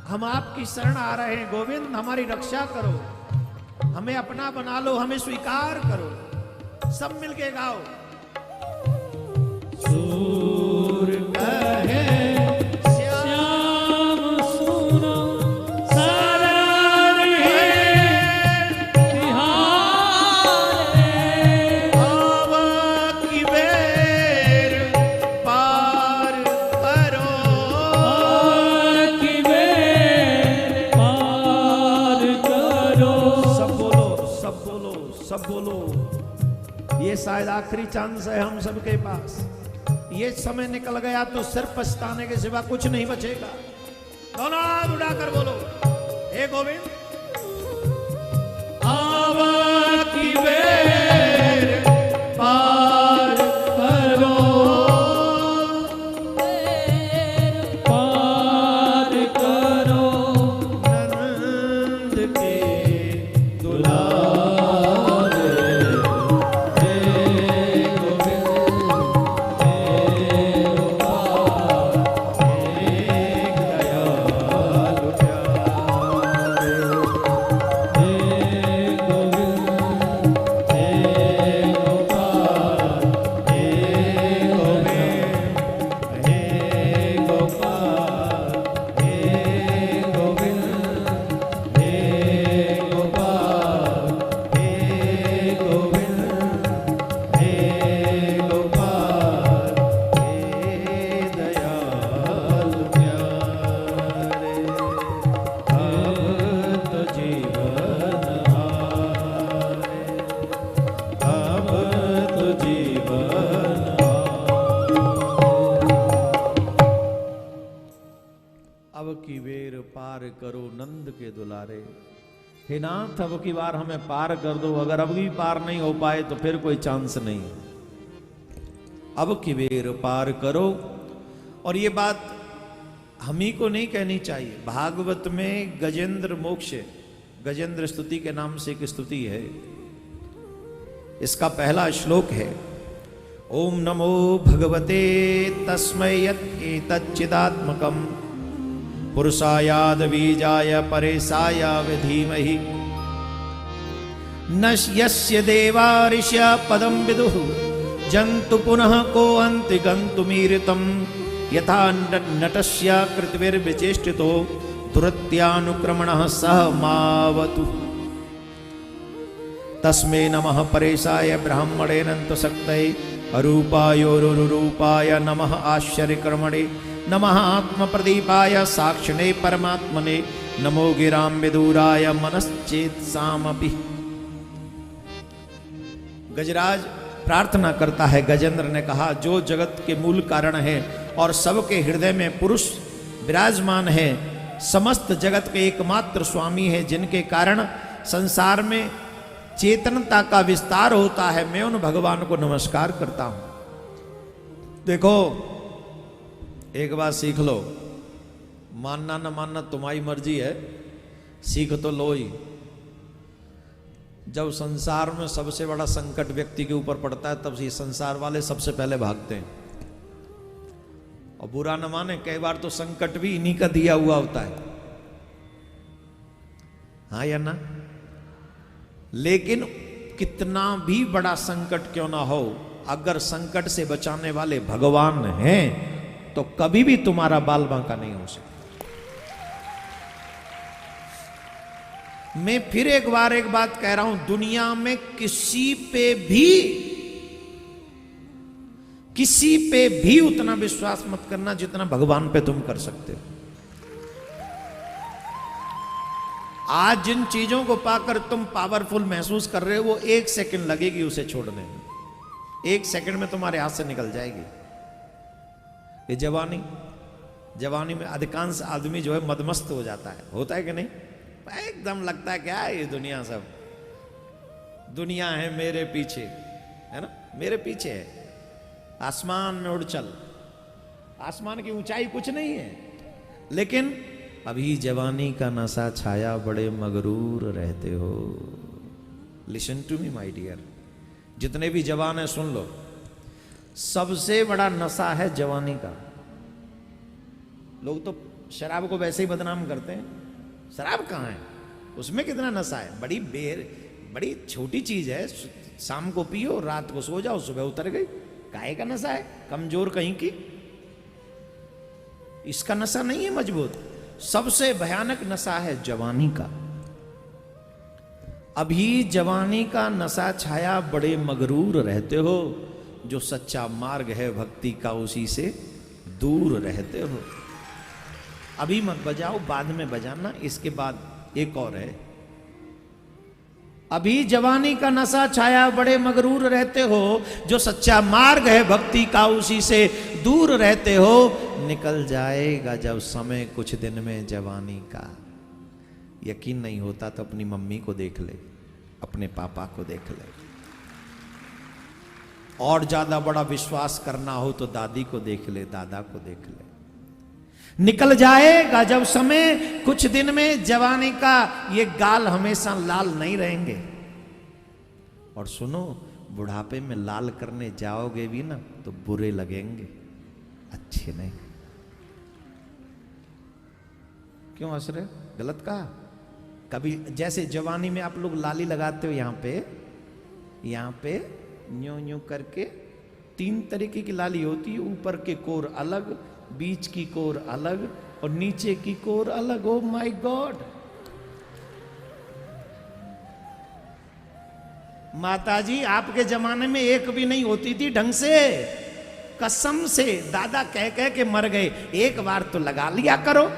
हम आपकी शरण आ रहे हैं। गोविंद हमारी रक्षा करो, हमें अपना बना लो, हमें स्वीकार करो। सब मिलके गाओ। सूर कहे श्याम सुनो शरण तिहारे। आवा की बेर पार करो, की बेर पार करो। सब बोलो, सब बोलो, सब बोलो। ये शायद आखिरी चांस है हम सबके पास। ये समय निकल गया तो सिर्फ पछताने के सिवा कुछ नहीं बचेगा। दोनों हाथ उठाकर बोलो, हे गोविंद आवा की बेर पार करो, पार करो। नंद के दुलारे। हे गोविंद हे गोपाल, हे दयालु प्यारे। हे गोविंद हे गोपाल, हे गोविंद हे गोपाल, हे गोविंद हे गोपाल, हे गोविंद हे गोपाल, हे दयालु प्यारे। अब तो जीवन आए, अब तो जीवन आए। अब की बेर पार करो नंद के दुलारे। हे नाथ, अब की बार हमें पार कर दो। अगर अब भी पार नहीं हो पाए तो फिर कोई चांस नहीं। अब की बेर पार करो। और ये बात हम ही को नहीं कहनी चाहिए। भागवत में गजेंद्र मोक्ष, गजेंद्र स्तुति के नाम से एक स्तुति है। इसका पहला श्लोक है, ओम नमो भगवते तस्मै यत् एतच्चिदात्मकम् पुरुषायाद बीजाय परेशाय विधीमहि न यस्य देवा ऋष्या पदं विदुः जन्तु पुनः को अन्ति गन्तुमीरितं यथा नटस्य कृतिर्विचेष्टितो दुरत्यानुक्रमणः सह मावतु तस्मै नमः परेशाय ब्राह्मणेनन्तशक्तये अरूपायोरुरूपाय नमः आश्चर्यकर्मणे नमः आत्मप्रदीपाय साक्षिणे परमात्मने नमो गिरां विदूराय मनश्चेत्सामपि। गजराज प्रार्थना करता है। गजेंद्र ने कहा, जो जगत के मूल कारण है और सबके हृदय में पुरुष विराजमान है, समस्त जगत के एकमात्र स्वामी है, जिनके कारण संसार में चेतनता का विस्तार होता है, मैं उन भगवान को नमस्कार करता हूं। देखो, एक बात सीख लो, मानना न मानना तुम्हारी मर्जी है, सीख तो लो ही। जब संसार में सबसे बड़ा संकट व्यक्ति के ऊपर पड़ता है, तब ये संसार वाले सबसे पहले भागते हैं। और बुरा न माने, कई बार तो संकट भी इन्हीं का दिया हुआ होता है, हाँ या ना। लेकिन कितना भी बड़ा संकट क्यों ना हो, अगर संकट से बचाने वाले भगवान हैं तो कभी भी तुम्हारा बाल बांका नहीं हो सकता। मैं फिर एक बात कह रहा हूं, दुनिया में किसी पे भी उतना विश्वास मत करना जितना भगवान पे तुम कर सकते हो। आज जिन चीजों को पाकर तुम पावरफुल महसूस कर रहे हो, वो 1 सेकंड लगेगी उसे छोड़ने में, 1 सेकंड में तुम्हारे हाथ से निकल जाएगी। ये जवानी में अधिकांश आदमी जो है मदमस्त हो जाता है, होता है कि नहीं? एकदम लगता है क्या ये दुनिया, सब दुनिया है मेरे पीछे, है ना, मेरे पीछे है, आसमान में उड़ चल। आसमान की ऊंचाई कुछ नहीं है, लेकिन अभी जवानी का नशा छाया, बड़े मगरूर रहते हो। Listen to me my dear, जितने भी जवान हैं सुन लो, सबसे बड़ा नशा है जवानी का। लोग तो शराब को वैसे ही बदनाम करते हैं, शराब कहाँ है, उसमें कितना नशा है, बड़ी छोटी चीज है, शाम को पियो, रात को सो जाओ, सुबह उतर गई, काहे का नशा है, कमजोर कहीं की। इसका नशा नहीं है मजबूत, सबसे भयानक नशा है जवानी का। अभी जवानी का नशा छाया, बड़े मगरूर रहते हो, जो सच्चा मार्ग है भक्ति का उसी से दूर रहते हो। अभी मत बजाओ, बाद में बजाना, इसके बाद एक और है। अभी जवानी का नशा छाया, बड़े मगरूर रहते हो, जो सच्चा मार्ग है भक्ति का उसी से दूर रहते हो। निकल जाएगा जब समय कुछ दिन में जवानी का। यकीन नहीं होता तो अपनी मम्मी को देख ले, अपने पापा को देख ले, और ज्यादा बड़ा विश्वास करना हो तो दादी को देख ले, दादा को देख ले। निकल जाएगा जब समय कुछ दिन में जवानी का, ये गाल हमेशा लाल नहीं रहेंगे। और सुनो, बुढ़ापे में लाल करने जाओगे भी ना तो बुरे लगेंगे, अच्छे नहीं। क्यों हंस रहे, गलत कहा? कभी जैसे जवानी में आप लोग लाली लगाते हो, यहाँ पे न्यू न्यू करके 3 तरीके की लाली होती है, ऊपर के कोर अलग, बीच की कोर अलग और नीचे की कोर अलग। ओ माय गॉड, माताजी आपके जमाने में एक भी नहीं होती थी ढंग से, कसम से दादा कह कह के मर गए। एक बार तो लगा लिया करो,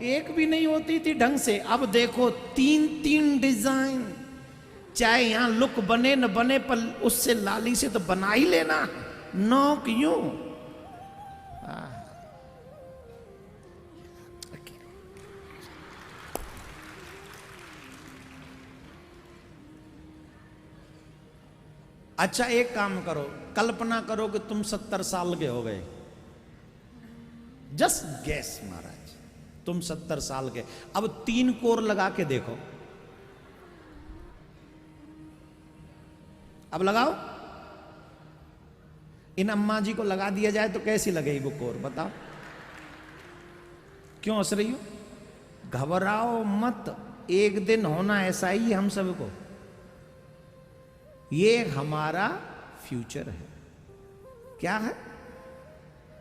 एक भी नहीं होती थी ढंग से। अब देखो 3 डिजाइन, चाहे यहां लुक बने न बने, पर उससे लाली से तो बना ही लेना, नो क्यों? अच्छा एक काम करो, कल्पना करो कि तुम 70 साल के हो गए, जस्ट गैस महाराज, तुम 70 साल के। अब 3 कोर लगा के देखो, अब लगाओ। इन अम्मा जी को लगा दिया जाए तो कैसी लगेगी वो कोर, बताओ? क्यों हंस रही हो? घबराओ मत, एक दिन होना ऐसा ही है हम सबको। ये हमारा फ्यूचर है। क्या है?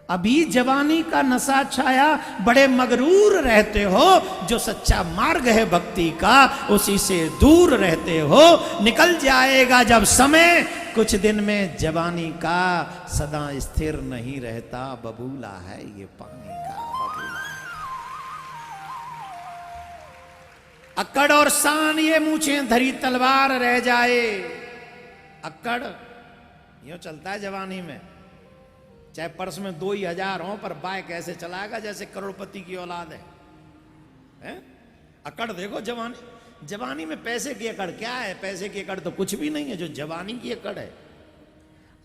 अभी जवानी का नशा छाया, बड़े मगरूर रहते हो, जो सच्चा मार्ग है भक्ति का उसी से दूर रहते हो। निकल जाएगा जब समय, कुछ दिन में जवानी का, सदा स्थिर नहीं रहता, बबूला है ये पानी का बबूला। अक्कड़ और शान ये मूछें धरी तलवार रह जाए। अक्कड़ यूं चलता है जवानी में, चाहे पर्स में 2,000 हो, पर बाइक ऐसे चलाएगा जैसे करोड़पति की औलाद है? अकड़ देखो जवानी। जवानी में पैसे की अकड़ क्या है? पैसे की अकड़ तो कुछ भी नहीं है जो जवानी की अकड़ है।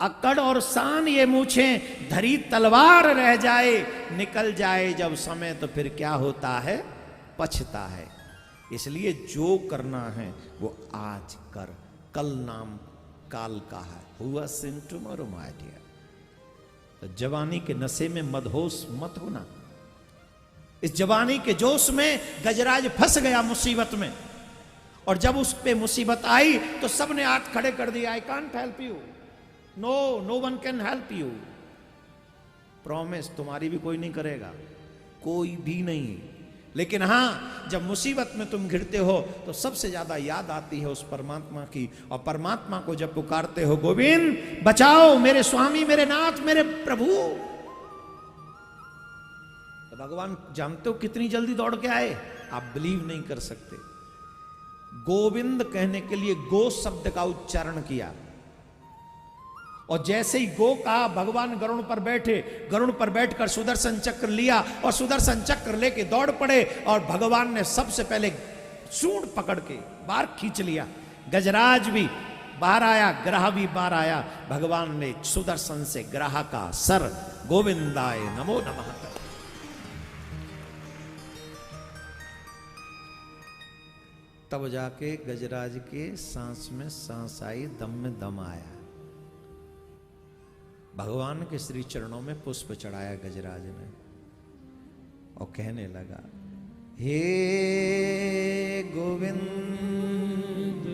अकड़ और शान ये मूछें धरी तलवार रह जाए, निकल जाए जब समय तो फिर क्या होता है? पछता है। इसलिए जो करना है वो आज कर, कल नाम काल का है। हुआ सिन टुमारो माय डियर। तो जवानी के नशे में मदहोश मत होना। इस जवानी के जोश में गजराज फंस गया मुसीबत में, और जब उस पे मुसीबत आई तो सबने हाथ खड़े कर दिया। I can't help you, no one can help you. Promise, तुम्हारी भी कोई नहीं करेगा, कोई भी नहीं। लेकिन हां, जब मुसीबत में तुम घिरते हो तो सबसे ज्यादा याद आती है उस परमात्मा की, और परमात्मा को जब पुकारते हो, गोविंद बचाओ, मेरे स्वामी, मेरे नाथ, मेरे प्रभु, तो भगवान जानते हो कितनी जल्दी दौड़ के आए। आप बिलीव नहीं कर सकते। गोविंद कहने के लिए गो शब्द का उच्चारण किया, और जैसे ही गो कहा, भगवान गरुड़ पर बैठे, गरुड़ पर बैठकर सुदर्शन चक्र लिया और सुदर्शन चक्र लेके दौड़ पड़े, और भगवान ने सबसे पहले सूंड पकड़ के बाहर खींच लिया। गजराज भी बाहर आया, ग्रह भी बाहर आया। भगवान ने सुदर्शन से ग्रह का सर गोविंदाय नमो नमः कर। तब जाके गजराज के सांस में सांस आई, दम में दम आया। भगवान के श्री चरणों में पुष्प चढ़ाया गजराज ने, और कहने लगा, हे गोविंद,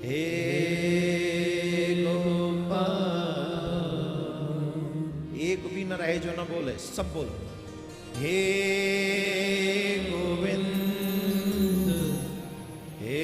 हे गोपाल। एक भी न रहे जो न बोले, सब बोलो, हे गोविंद, हे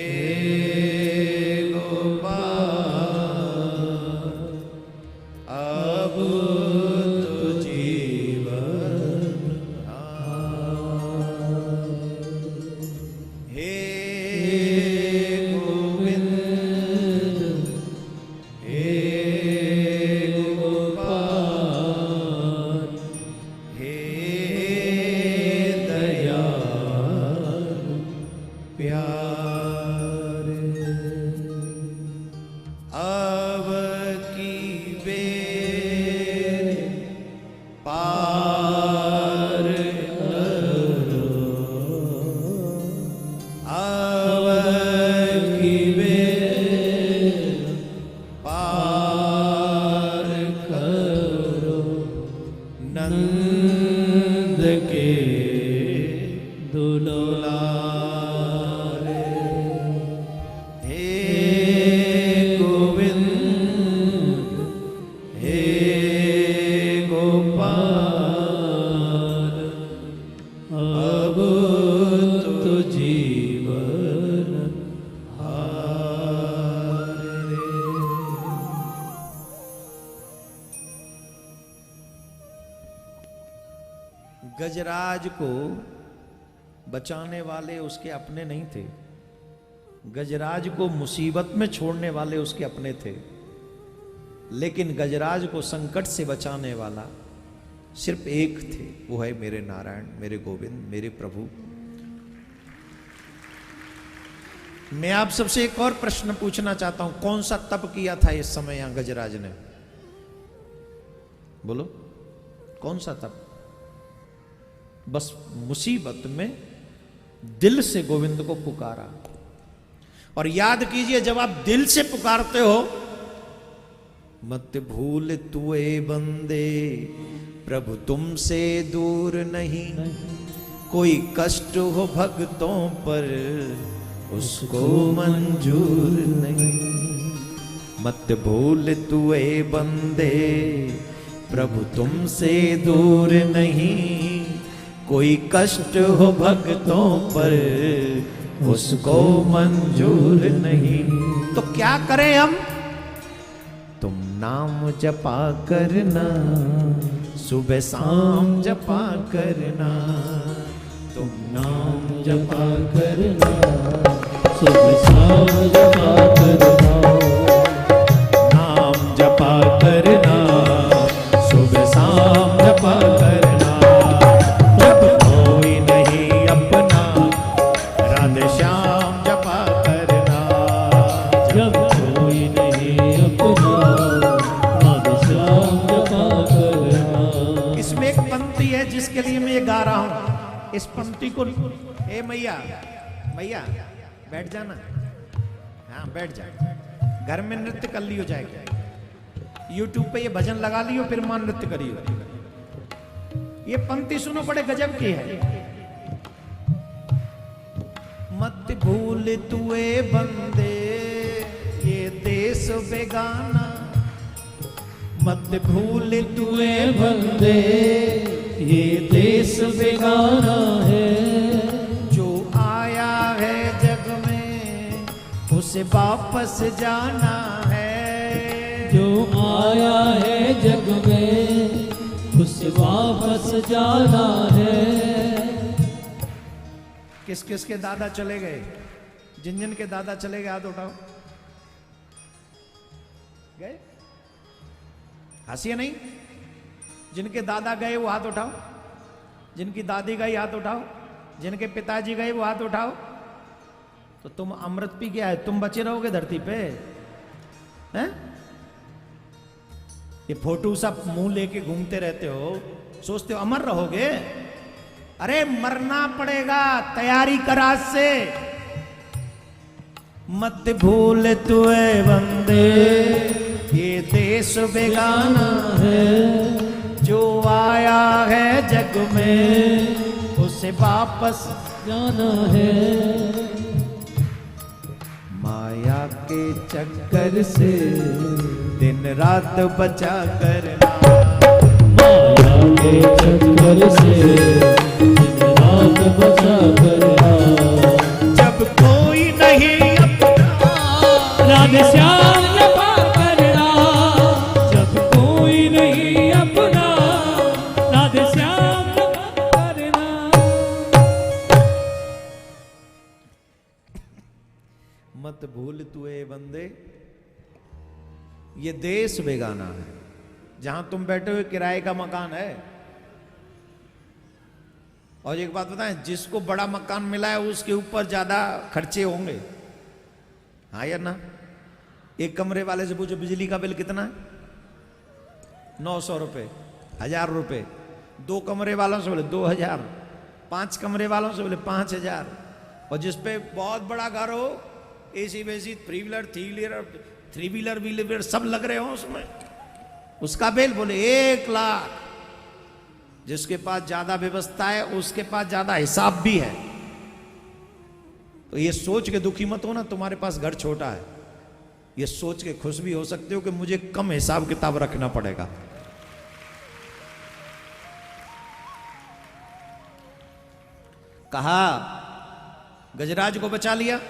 गजराज को बचाने वाले उसके अपने नहीं थे, गजराज को मुसीबत में छोड़ने वाले उसके अपने थे, लेकिन गजराज को संकट से बचाने वाला सिर्फ एक थे, वो है मेरे नारायण, मेरे गोविंद, मेरे प्रभु। मैं आप सबसे एक और प्रश्न पूछना चाहता हूं, कौन सा तप किया था इस समय यहां गजराज ने? बोलो, कौन सा तप? बस मुसीबत में दिल से गोविंद को पुकारा। और याद कीजिए, जब आप दिल से पुकारते हो, मत भूल तू ए बंदे प्रभु तुमसे दूर नहीं, कोई कष्ट हो भक्तों पर उसको मंजूर नहीं। मत भूल तू ए बंदे प्रभु तुमसे दूर नहीं। कोई कष्ट हो भक्तों पर उसको मंजूर नहीं। तो क्या करें हम? तुम नाम जपा करना, सुबह शाम जपा करना। तुम नाम जपा करना, सुबह शाम जपा करना। नाम जपा करना, सुबह शाम जपा करना। जब कोई नहीं अपना राधे श्याम जपा करना। जब कोई नहीं अपना राधे श्याम जपा करना। इसमें एक पंक्ति है जिसके लिए मैं ये गा रहा हूं। इस पंक्ति को, ए मैया मैया बैठ जाना, हाँ बैठ जा, घर में नृत्य कर लियो जाएगा। यूट्यूब पे ये भजन लगा लियो, फिर मां नृत्य करियो। ये पंक्ति सुनो, बड़े गजब की है। मत भूल तुए बंदे ये देश बेगाना। मत भूल तुए बंदे ये देश बेगाना है। जो आया है जग में उसे वापस जाना है। जो आया है जग में उसे वापस जाना है। किस किस के दादा चले गए? जिन जिन के दादा चले गए हाथ उठाओ। गए? हंसिए नहीं। जिनके दादा गए वो हाथ उठाओ। जिनकी दादी गई हाथ उठाओ। जिनके पिताजी गए वो हाथ उठाओ। तो तुम अमृत पी गया है, तुम बचे रहोगे धरती पे हैं? ये फोटो सब मुंह लेके घूमते रहते हो, सोचते हो अमर रहोगे। अरे मरना पड़ेगा, तैयारी कर आज से। मत भूल तुए बंदे ये देश बेगाना है। जो आया है जग में उसे वापस जाना है। माया के चक्कर से दिन रात बचा करना। माया के चक्कर से दिन रात बचा करना। जब कोई नहीं अपना राधे श्याम जपा करना। जब कोई नहीं अपना राधे श्याम जपा करना। मत भूल तुए बंदे ये देश बेगाना है। जहां तुम बैठे हुए किराए का मकान है। और एक बात बताएं, जिसको बड़ा मकान मिला है उसके ऊपर ज्यादा खर्चे होंगे, हाँ या ना? एक कमरे वाले से पूछो बिजली का बिल कितना है? 900 रुपये, 1000 रुपये। 2 कमरे वालों से बोले 2000, 5 कमरे वालों से बोले 5000। और जिसपे बहुत बड़ा घर हो, एसी वेसी, 3 व्हीलर व्हीलर सब लग रहे हो उसमें, उसका बिल बोले 1 लाख। जिसके पास ज्यादा व्यवस्था है उसके पास ज्यादा हिसाब भी है। तो ये सोच के दुखी मत हो ना तुम्हारे पास घर छोटा है। ये सोच के खुश भी हो सकते हो कि मुझे कम हिसाब किताब रखना पड़ेगा। कहा गजराज को बचा लिया,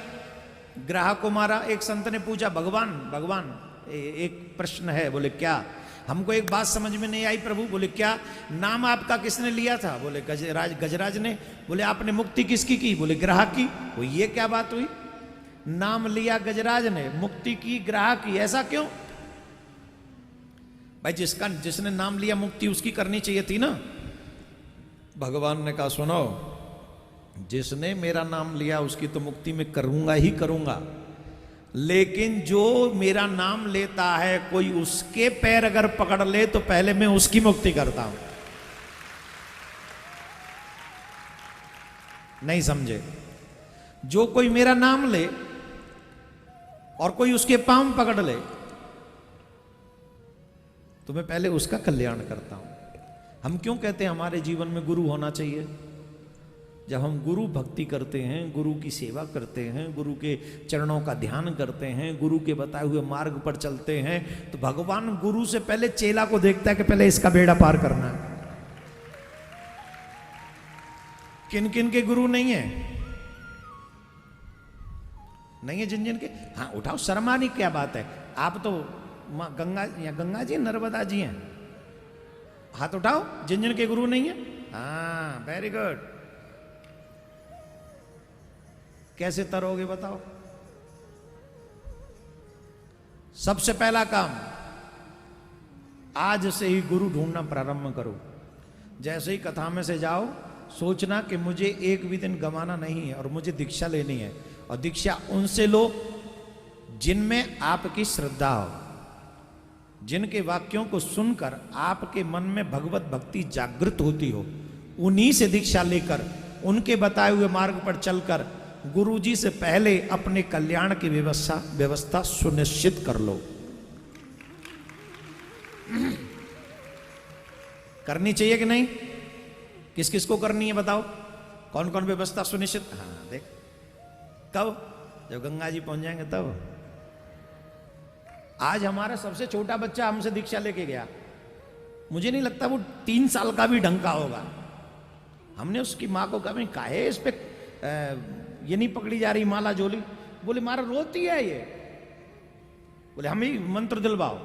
ग्राहक को मारा। एक संत ने पूछा भगवान एक प्रश्न है। बोले क्या? हमको एक बात समझ में नहीं आई प्रभु। बोले क्या? नाम आपका किसने लिया था? बोले गजराज ने। बोले आपने मुक्ति किसकी की? बोले ग्राहक की। वो ये क्या बात हुई? नाम लिया गजराज ने, मुक्ति की ग्राहक की, ऐसा क्यों? भाई जिसने नाम लिया मुक्ति उसकी करनी चाहिए थी ना। भगवान ने कहा सुनो, जिसने मेरा नाम लिया उसकी तो मुक्ति में करूंगा ही करूंगा, लेकिन जो मेरा नाम लेता है कोई उसके पैर अगर पकड़ ले तो पहले मैं उसकी मुक्ति करता हूं। नहीं समझे? जो कोई मेरा नाम ले और कोई उसके पांव पकड़ ले तो मैं पहले उसका कल्याण करता हूं। हम क्यों कहते हैं हमारे जीवन में गुरु होना चाहिए? जब हम गुरु भक्ति करते हैं, गुरु की सेवा करते हैं, गुरु के चरणों का ध्यान करते हैं, गुरु के बताए हुए मार्ग पर चलते हैं, तो भगवान गुरु से पहले चेला को देखता है कि पहले इसका बेड़ा पार करना है। किन किन के गुरु नहीं है? नहीं है जिन जिन के। हाँ उठाओ, शर्मानी क्या बात है। आप तो माँ गंगा या गंगा जी नर्मदा जी हैं, हाथ उठाओ जिन जिन के गुरु नहीं है। हाँ वेरी गुड। कैसे तरोगे बताओ? सबसे पहला काम, आज से ही गुरु ढूंढना प्रारंभ करो। जैसे ही कथा में से जाओ, सोचना कि मुझे एक भी दिन गंवाना नहीं है और मुझे दीक्षा लेनी है। और दीक्षा उनसे लो जिनमें आपकी श्रद्धा हो, जिनके वाक्यों को सुनकर आपके मन में भगवत भक्ति जागृत होती हो। उन्हीं से दीक्षा लेकर, उनके बताए हुए मार्ग पर चलकर गुरुजी से पहले अपने कल्याण की व्यवस्था सुनिश्चित कर लो। करनी चाहिए कि नहीं? किस किस को करनी है बताओ? कौन कौन व्यवस्था सुनिश्चित? हाँ देख, कब? जब गंगा जी पहुंच जाएंगे तब। आज हमारा सबसे छोटा बच्चा हमसे दीक्षा लेके गया, मुझे नहीं लगता वो 3 साल का भी ढंग का होगा। हमने उसकी माँ को कहा, काहे इस पे ये नहीं पकड़ी जा रही माला झोली? बोले मारा रोती है ये। बोले हम ही मंत्र दिलवाओ।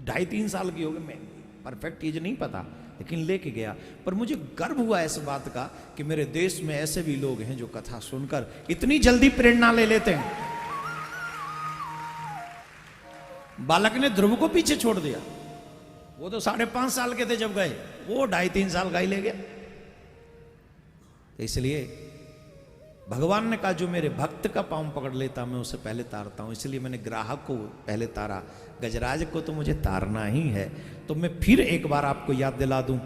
2.5-3 साल की हो गई, मैं परफेक्ट एज नहीं पता, लेकिन लेके गया। पर मुझे गर्व हुआ इस बात का कि मेरे देश में ऐसे भी लोग हैं जो कथा सुनकर इतनी जल्दी प्रेरणा ले लेते हैं। बालक ने ध्रुव को पीछे छोड़ दिया, वो तो 5.5 साल के थे जब गए, वो 2.5-3 साल का ही ले गया। इसलिए भगवान ने कहा जो मेरे भक्त का पांव पकड़ लेता मैं उसे पहले तारता हूं। इसलिए मैंने ग्राहक को पहले तारा, गजराज को तो मुझे तारना ही है। तो मैं फिर एक बार आपको याद दिला दूं,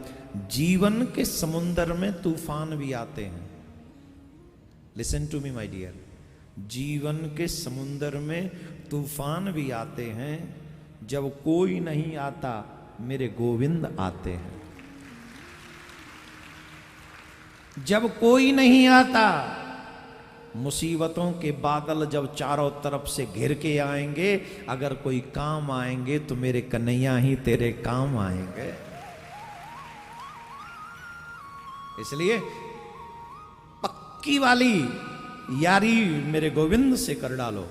जीवन के समुद्र में तूफान भी आते हैं। Listen to me my dear, जीवन के समुद्र में तूफान भी आते हैं। जब कोई नहीं आता मेरे गोविंद आते हैं। जब कोई नहीं आता, मुसीबतों के बादल जब चारों तरफ से घिर के आएंगे, अगर कोई काम आएंगे तो मेरे कन्हैया ही तेरे काम आएंगे। इसलिए पक्की वाली यारी मेरे गोविंद से कर डालो।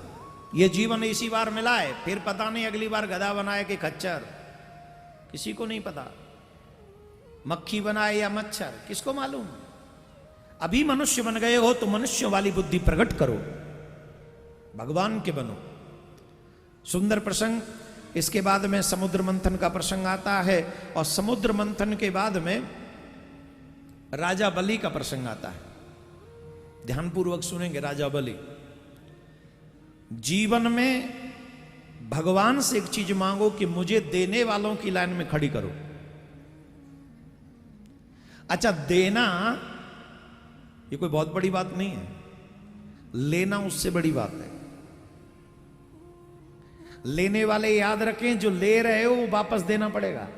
ये जीवन इसी बार मिला है, फिर पता नहीं अगली बार गधा बनाए कि खच्चर, किसी को नहीं पता। मक्खी बनाए या मच्छर, किसको मालूम। अभी मनुष्य बन गए हो तो मनुष्य वाली बुद्धि प्रकट करो, भगवान के बनो। सुंदर प्रसंग। इसके बाद में समुद्र मंथन का प्रसंग आता है, और समुद्र मंथन के बाद में राजा बलि का प्रसंग आता है। ध्यानपूर्वक सुनेंगे। राजा बलि जीवन में भगवान से एक चीज मांगो कि मुझे देने वालों की लाइन में खड़ी करो। अच्छा, देना ये कोई बहुत बड़ी बात नहीं है, लेना उससे बड़ी बात है। लेने वाले याद रखें, जो ले रहे हो वो वापस देना पड़ेगा।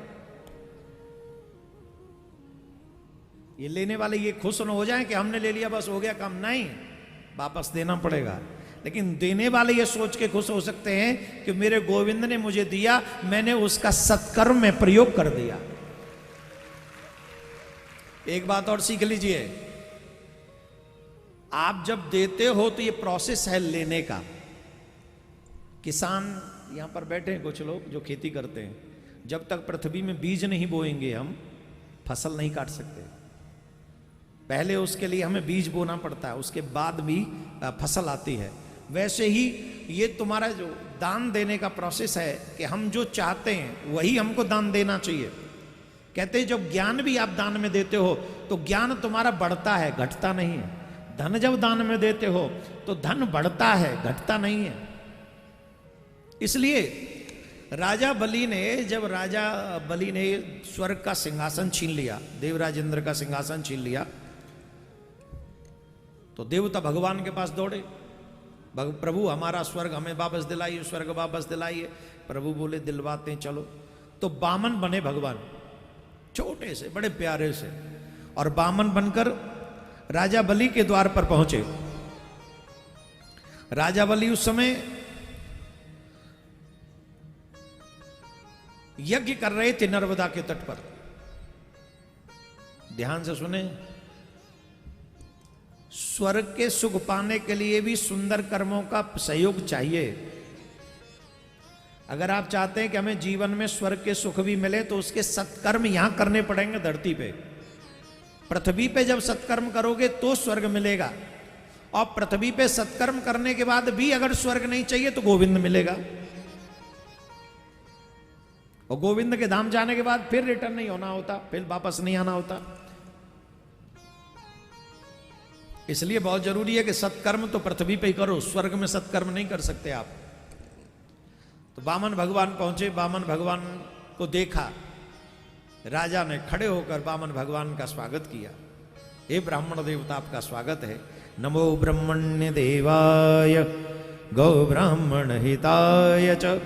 ये लेने वाले ये खुश न हो जाएं कि हमने ले लिया बस हो गया काम, नहीं, वापस देना पड़ेगा। लेकिन देने वाले ये सोच के खुश हो सकते हैं कि मेरे गोविंद ने मुझे दिया, मैंने उसका सत्कर्म में प्रयोग कर दिया। एक बात और सीख लीजिए, आप जब देते हो तो ये प्रोसेस है लेने का। किसान यहां पर बैठे हैं कुछ लोग जो खेती करते हैं, जब तक पृथ्वी में बीज नहीं बोएंगे हम फसल नहीं काट सकते। पहले उसके लिए हमें बीज बोना पड़ता है, उसके बाद भी फसल आती है। वैसे ही ये तुम्हारा जो दान देने का प्रोसेस है कि हम जो चाहते हैं वही हमको दान देना चाहिए। कहते हैं जब ज्ञान भी आप दान में देते हो तो ज्ञान तुम्हारा बढ़ता है, घटता नहीं है। धन जब दान में देते हो तो धन बढ़ता है, घटता नहीं है। इसलिए राजा बलि ने स्वर्ग का सिंहासन छीन लिया, देवराज इंद्र का सिंहासन छीन लिया, तो देवता भगवान के पास दौड़े, प्रभु हमारा स्वर्ग हमें वापस दिलाइए, स्वर्ग वापस दिलाइए। प्रभु बोले दिलवाते हैं, चलो। तो बामन बने भगवान, छोटे से बड़े प्यारे से, और बामन बनकर राजा बलि के द्वार पर पहुंचे। राजा बलि उस समय यज्ञ कर रहे थे नर्मदा के तट पर। ध्यान से सुने, स्वर्ग के सुख पाने के लिए भी सुंदर कर्मों का सहयोग चाहिए। अगर आप चाहते हैं कि हमें जीवन में स्वर्ग के सुख भी मिले तो उसके सत्कर्म यहां करने पड़ेंगे धरती पे। पृथ्वी पे जब सत्कर्म करोगे तो स्वर्ग मिलेगा, और पृथ्वी पे सत्कर्म करने के बाद भी अगर स्वर्ग नहीं चाहिए तो गोविंद मिलेगा, और गोविंद के धाम जाने के बाद फिर रिटर्न नहीं होना होता, फिर वापस नहीं आना होता। इसलिए बहुत जरूरी है कि सत्कर्म तो पृथ्वी पे ही करो, स्वर्ग में सत्कर्म नहीं कर सकते आप। तो वामन भगवान पहुंचे, वामन भगवान को देखा, राजा ने खड़े होकर वामन भगवान का स्वागत किया। हे ब्राह्मण देवता, आपका स्वागत है। नमो ब्रह्मण्य देवाय गौ ब्राह्मण हिताय च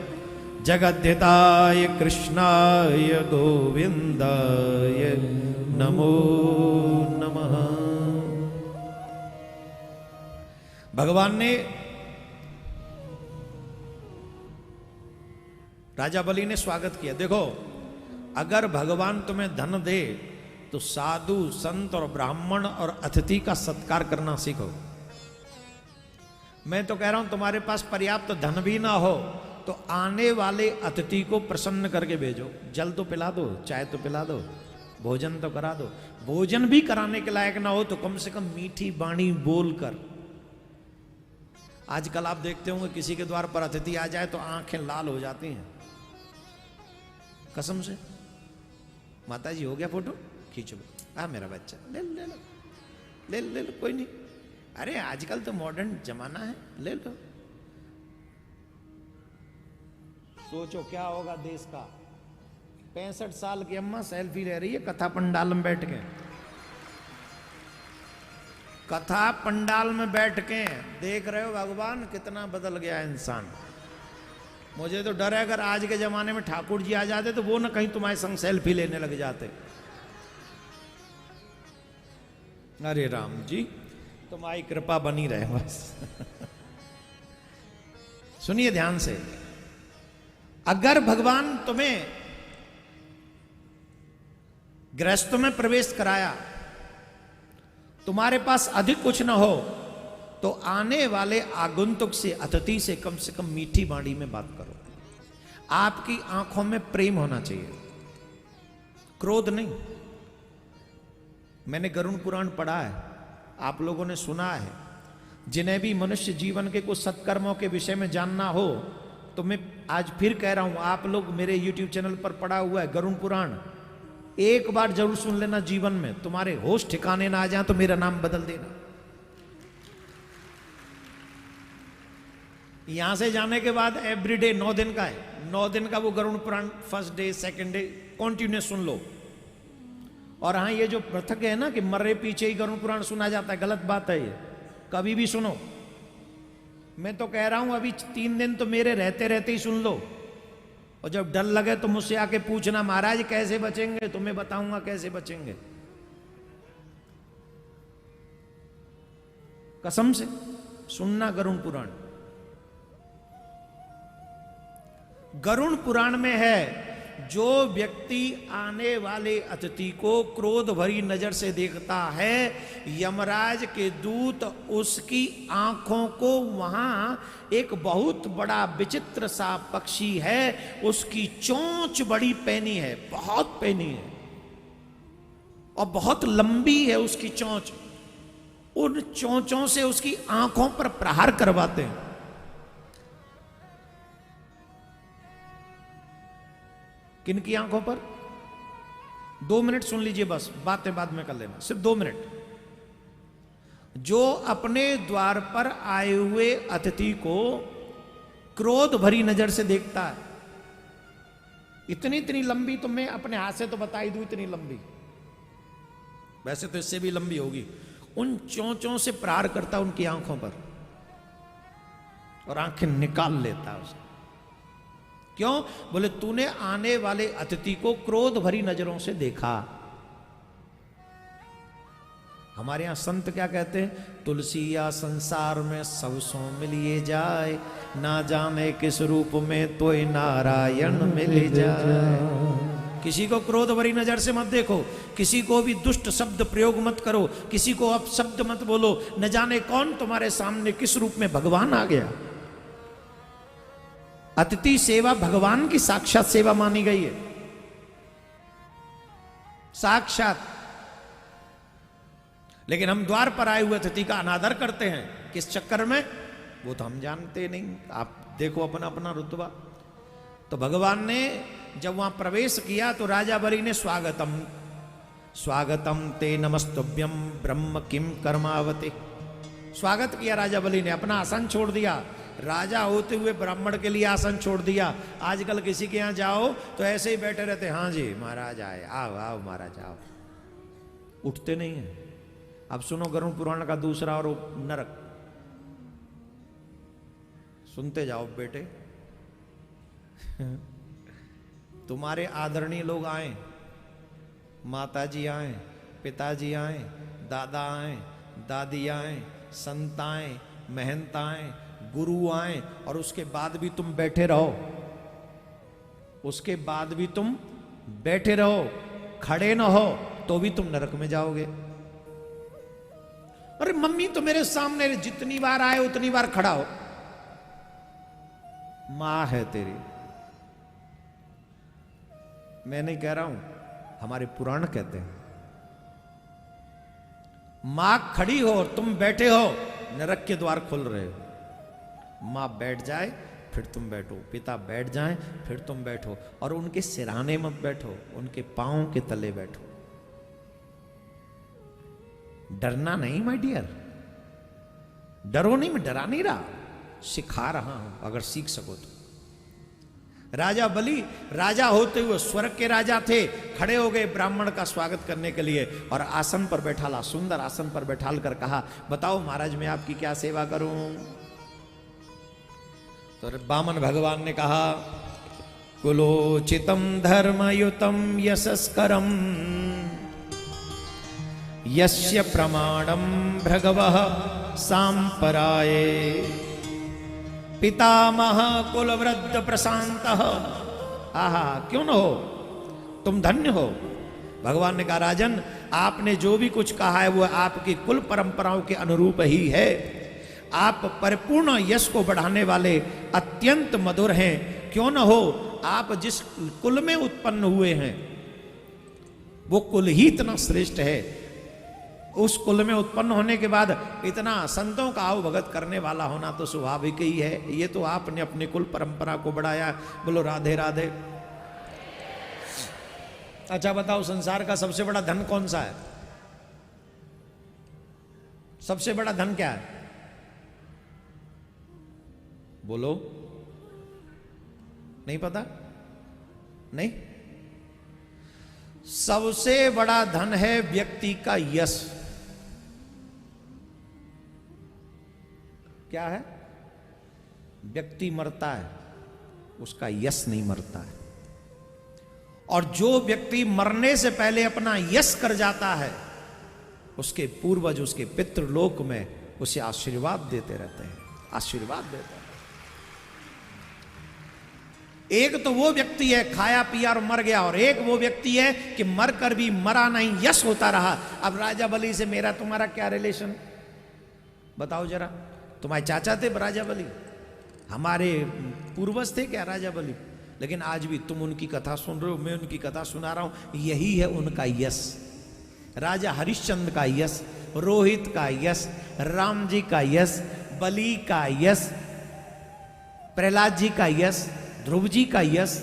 जगद्धिताय कृष्णाय गोविंदाय नमो नमः। भगवान ने, राजा बलि ने स्वागत किया। देखो, अगर भगवान तुम्हें धन दे तो साधु संत और ब्राह्मण और अतिथि का सत्कार करना सीखो। मैं तो कह रहा हूं तुम्हारे पास पर्याप्त धन भी ना हो तो आने वाले अतिथि को प्रसन्न करके भेजो। जल तो पिला दो, चाय तो पिला दो, भोजन तो करा दो। भोजन भी कराने के लायक ना हो तो कम से कम मीठी बाणी बोलकर। आजकल आप देखते होंगे किसी के द्वार पर अतिथि आ जाए तो आंखें लाल हो जाती हैं, कसम से। माता जी हो गया फोटो खींच लो, आ मेरा बच्चा ले लो, ले लो, ले लो, ले लो, कोई नहीं। अरे आजकल तो मॉडर्न जमाना है, ले लो। सोचो क्या होगा देश का। 65 साल की अम्मा सेल्फी ले रही है कथा पंडाल में बैठ के। कथा पंडाल में बैठ के देख रहे हो भगवान कितना बदल गया इंसान। मुझे तो डर है अगर आज के जमाने में ठाकुर जी आ जाते तो वो ना कहीं तुम्हारे संग सेल्फी लेने लग जाते। अरे राम जी, तुम्हारी कृपा बनी रहे बस। सुनिए ध्यान से, अगर भगवान तुम्हें गृहस्थ में प्रवेश कराया, तुम्हारे पास अधिक कुछ ना हो तो आने वाले आगंतुक से, अतिथि से कम मीठी बाणी में बात करो। आपकी आंखों में प्रेम होना चाहिए, क्रोध नहीं। मैंने गरुड़ पुराण पढ़ा है, आप लोगों ने सुना है। जिन्हें भी मनुष्य जीवन के कुछ सत्कर्मों के विषय में जानना हो तो मैं आज फिर कह रहा हूं, आप लोग मेरे YouTube चैनल पर पढ़ा हुआ है गरुड़ पुराण, एक बार जरूर सुन लेना। जीवन में तुम्हारे होश ठिकाने ना आ जाए तो मेरा नाम बदल देना। यहां से जाने के बाद एवरीडे 9 दिन का है, 9 दिन का वो Garuda Purana first day second day continuous सुन लो। और हाँ, ये जो पृथक है ना कि मर्रे पीछे ही गरुड़ पुराण सुना जाता है, गलत बात है ये। कभी भी सुनो। मैं तो कह रहा हूं अभी 3 दिन तो मेरे रहते रहते ही सुन लो, और जब डर लगे तो मुझसे आके पूछना महाराज कैसे बचेंगे, तुम्हें बताऊंगा कैसे बचेंगे। कसम से सुनना गरुड़ पुराण। गरुड़ पुराण में है, जो व्यक्ति आने वाले अतिथि को क्रोध भरी नजर से देखता है, यमराज के दूत उसकी आंखों को, वहां एक बहुत बड़ा विचित्र सा पक्षी है, उसकी चोंच बड़ी पैनी है, बहुत पैनी है और बहुत लंबी है उसकी चोंच। उन चोंचों से उसकी आंखों पर प्रहार करवाते हैं। किनकी आंखों पर? 2 मिनट सुन लीजिए बस, बातें बाद में कर लेना, सिर्फ 2 मिनट। जो अपने द्वार पर आए हुए अतिथि को क्रोध भरी नजर से देखता है, इतनी इतनी लंबी तो मैं अपने हाथ से तो बता ही दूं, इतनी लंबी, वैसे तो इससे भी लंबी होगी। उन चोंचों से प्रहार करता उनकी आंखों पर और आंखें निकाल लेता उसे। क्यों? बोले तूने आने वाले अतिथि को क्रोध भरी नजरों से देखा। हमारे यहाँ संत क्या कहते हैं, तुलसी या संसार में सब सो मिलिए जाए, ना जाने किस रूप में तोय नारायण मिल जाए। किसी को क्रोध भरी नजर से मत देखो, किसी को भी दुष्ट शब्द प्रयोग मत करो, किसी को अपशब्द मत बोलो, न जाने कौन तुम्हारे सामने किस रूप में भगवान आ गया। अतिथि सेवा भगवान की साक्षात सेवा मानी गई है, साक्षात। लेकिन हम द्वार पर आए हुए अतिथि का अनादर करते हैं, किस चक्कर में, वो तो हम जानते नहीं। आप देखो अपना अपना रुतबा। तो भगवान ने जब वहां प्रवेश किया तो राजा बलि ने स्वागतम स्वागतम ते नमस्तुभ्यम ब्रह्म किम कर्मावते, स्वागत किया राजा बलि ने, अपना आसन छोड़ दिया। राजा होते हुए ब्राह्मण के लिए आसन छोड़ दिया। आजकल किसी के यहां जाओ तो ऐसे ही बैठे रहते, हाँ जी महाराज आए, आओ आओ महाराज आओ, उठते नहीं है। अब सुनो गरुड़ पुराण का दूसरा और नरक, सुनते जाओ बेटे। तुम्हारे आदरणीय लोग आए, माताजी आए, पिताजी आए, दादा आए, दादी आए, संत आए, महंत आए, गुरु आए, और उसके बाद भी तुम बैठे रहो, उसके बाद भी तुम बैठे रहो, खड़े ना हो तो भी तुम नरक में जाओगे। अरे मम्मी तो मेरे सामने जितनी बार आए उतनी बार खड़ा हो, मां है तेरी। मैं नहीं कह रहा हूं, हमारे पुराण कहते हैं, मां खड़ी हो और तुम बैठे हो, नरक के द्वार खुल रहे हो। मां बैठ जाए फिर तुम बैठो, पिता बैठ जाए फिर तुम बैठो, और उनके सिराने मत बैठो, उनके पांव के तले बैठो। डरना नहीं माय डियर, डरो नहीं, मैं डरा नहीं रहा, सिखा रहा हूं, अगर सीख सको तो। राजा बलि राजा होते हुए स्वर्ग के राजा थे, खड़े हो गए ब्राह्मण का स्वागत करने के लिए, और आसन पर बैठाला, सुंदर आसन पर बैठाल कर कहा, बताओ महाराज मैं आपकी क्या सेवा करूं। तो बामन भगवान ने कहा, कुलोचितम धर्मयुतम यशस्करम यस्य प्रमाणम भृगवः सांपराये पितामह कुलवृद्ध प्रशांत। आहा, क्यों न हो, तुम धन्य हो। भगवान ने कहा, राजन आपने जो भी कुछ कहा है वो आपकी कुल परंपराओं के अनुरूप ही है। आप परिपूर्ण यश को बढ़ाने वाले अत्यंत मधुर हैं। क्यों न हो, आप जिस कुल में उत्पन्न हुए हैं वो कुल ही इतना श्रेष्ठ है। उस कुल में उत्पन्न होने के बाद इतना संतों का आव भगत करने वाला होना तो स्वाभाविक ही है। ये तो आपने अपनी कुल परंपरा को बढ़ाया। बोलो राधे राधे। अच्छा बताओ, संसार का सबसे बड़ा धन कौन सा है? सबसे बड़ा धन क्या है? बोलो, नहीं पता? नहीं, सबसे बड़ा धन है व्यक्ति का यश। क्या है? व्यक्ति मरता है, उसका यश नहीं मरता है। और जो व्यक्ति मरने से पहले अपना यश कर जाता है, उसके पूर्वज, उसके पितृलोक में उसे आशीर्वाद देते रहते हैं, आशीर्वाद देते हैं। एक तो वो व्यक्ति है खाया पिया और मर गया, और एक वो व्यक्ति है कि मरकर भी मरा नहीं, यश होता रहा। अब राजा बलि से मेरा तुम्हारा क्या रिलेशन, बताओ जरा। तुम्हारे चाचा थे राजा बलि, हमारे पूर्वज थे क्या राजा बलि? लेकिन आज भी तुम उनकी कथा सुन रहे हो, मैं उनकी कथा सुना रहा हूं। यही है उनका यश। राजा हरिश्चंद्र का यश, रोहित का यश, राम जी का यश, बलि का यश, प्रहलाद जी का यश, ध्रुव जी का यश।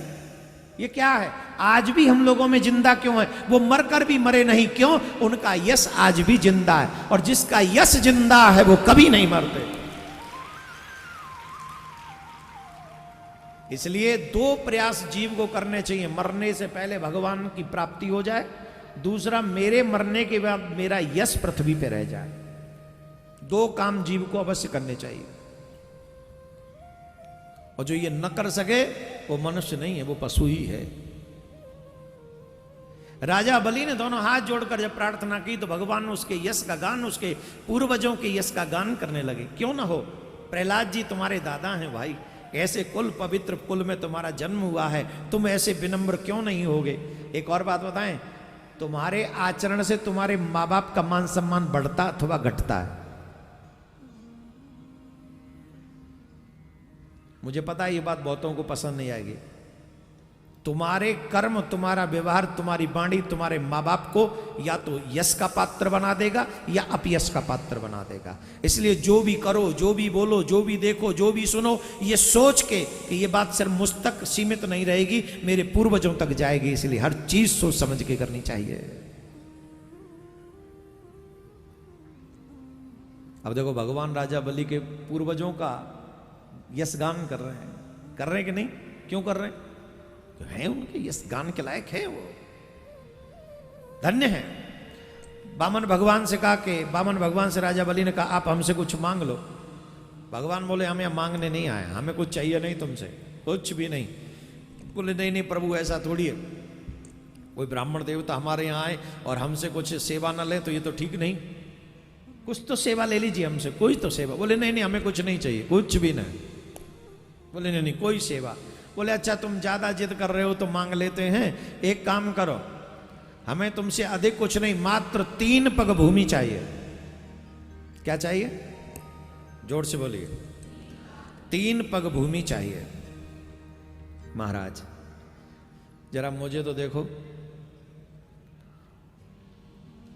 ये क्या है? आज भी हम लोगों में जिंदा क्यों है? वो मरकर भी मरे नहीं, क्यों? उनका यश आज भी जिंदा है। और जिसका यश जिंदा है वो कभी नहीं मरते। इसलिए दो प्रयास जीव को करने चाहिए। मरने से पहले भगवान की प्राप्ति हो जाए, दूसरा मेरे मरने के बाद मेरा यश पृथ्वी पे रह जाए। दो काम जीव को अवश्य करने चाहिए। और जो ये न कर सके वो मनुष्य नहीं है, वो पशु ही है। राजा बलि ने दोनों हाथ जोड़कर जब प्रार्थना की तो भगवान उसके यश का गान, उसके पूर्वजों के यश का गान करने लगे। क्यों ना हो, प्रहलाद जी तुम्हारे दादा हैं भाई, ऐसे कुल पवित्र कुल में तुम्हारा जन्म हुआ है, तुम ऐसे विनम्र क्यों नहीं होगे। एक और बात बताएं, तुम्हारे आचरण से तुम्हारे माँ बाप का मान सम्मान बढ़ता अथवा घटता है। मुझे पता है ये बात बहुतों को पसंद नहीं आएगी। तुम्हारे कर्म, तुम्हारा व्यवहार, तुम्हारी वाणी तुम्हारे माँ बाप को या तो यश का पात्र बना देगा या अपयश का पात्र बना देगा। इसलिए जो भी करो, जो भी बोलो, जो भी देखो, जो भी सुनो, ये सोच के कि ये बात सिर्फ मुझ तक सीमित नहीं रहेगी, मेरे पूर्वजों तक जाएगी। इसलिए हर चीज सोच समझ के करनी चाहिए। अब देखो, भगवान राजा बलि के पूर्वजों का यशगान कर रहे हैं। कर रहे हैं कि नहीं? क्यों कर रहे हैं? हैं उनके यश गान के लायक है, वो धन्य है। बामन भगवान से कहा कि बामन भगवान से राजा बलि ने कहा आप हमसे कुछ मांग लो। भगवान बोले हमें मांगने नहीं आए, हमें कुछ चाहिए नहीं तुमसे, कुछ भी नहीं। बोले नहीं नहीं प्रभु, ऐसा थोड़ी है, कोई ब्राह्मण देवता हमारे यहाँ आए और हमसे कुछ सेवा ना ले तो ये तो ठीक नहीं। कुछ तो सेवा ले लीजिए हमसे, कोई तो सेवा। बोले नहीं नहीं हमें कुछ नहीं चाहिए, कुछ भी नहीं। बोले नहीं नहीं कोई सेवा। बोले अच्छा तुम ज्यादा जिद कर रहे हो तो मांग लेते हैं, एक काम करो, हमें तुमसे अधिक कुछ नहीं, मात्र 3 पग भूमि चाहिए। क्या चाहिए? जोर से बोलिए। 3 पग भूमि चाहिए। महाराज जरा मुझे तो देखो,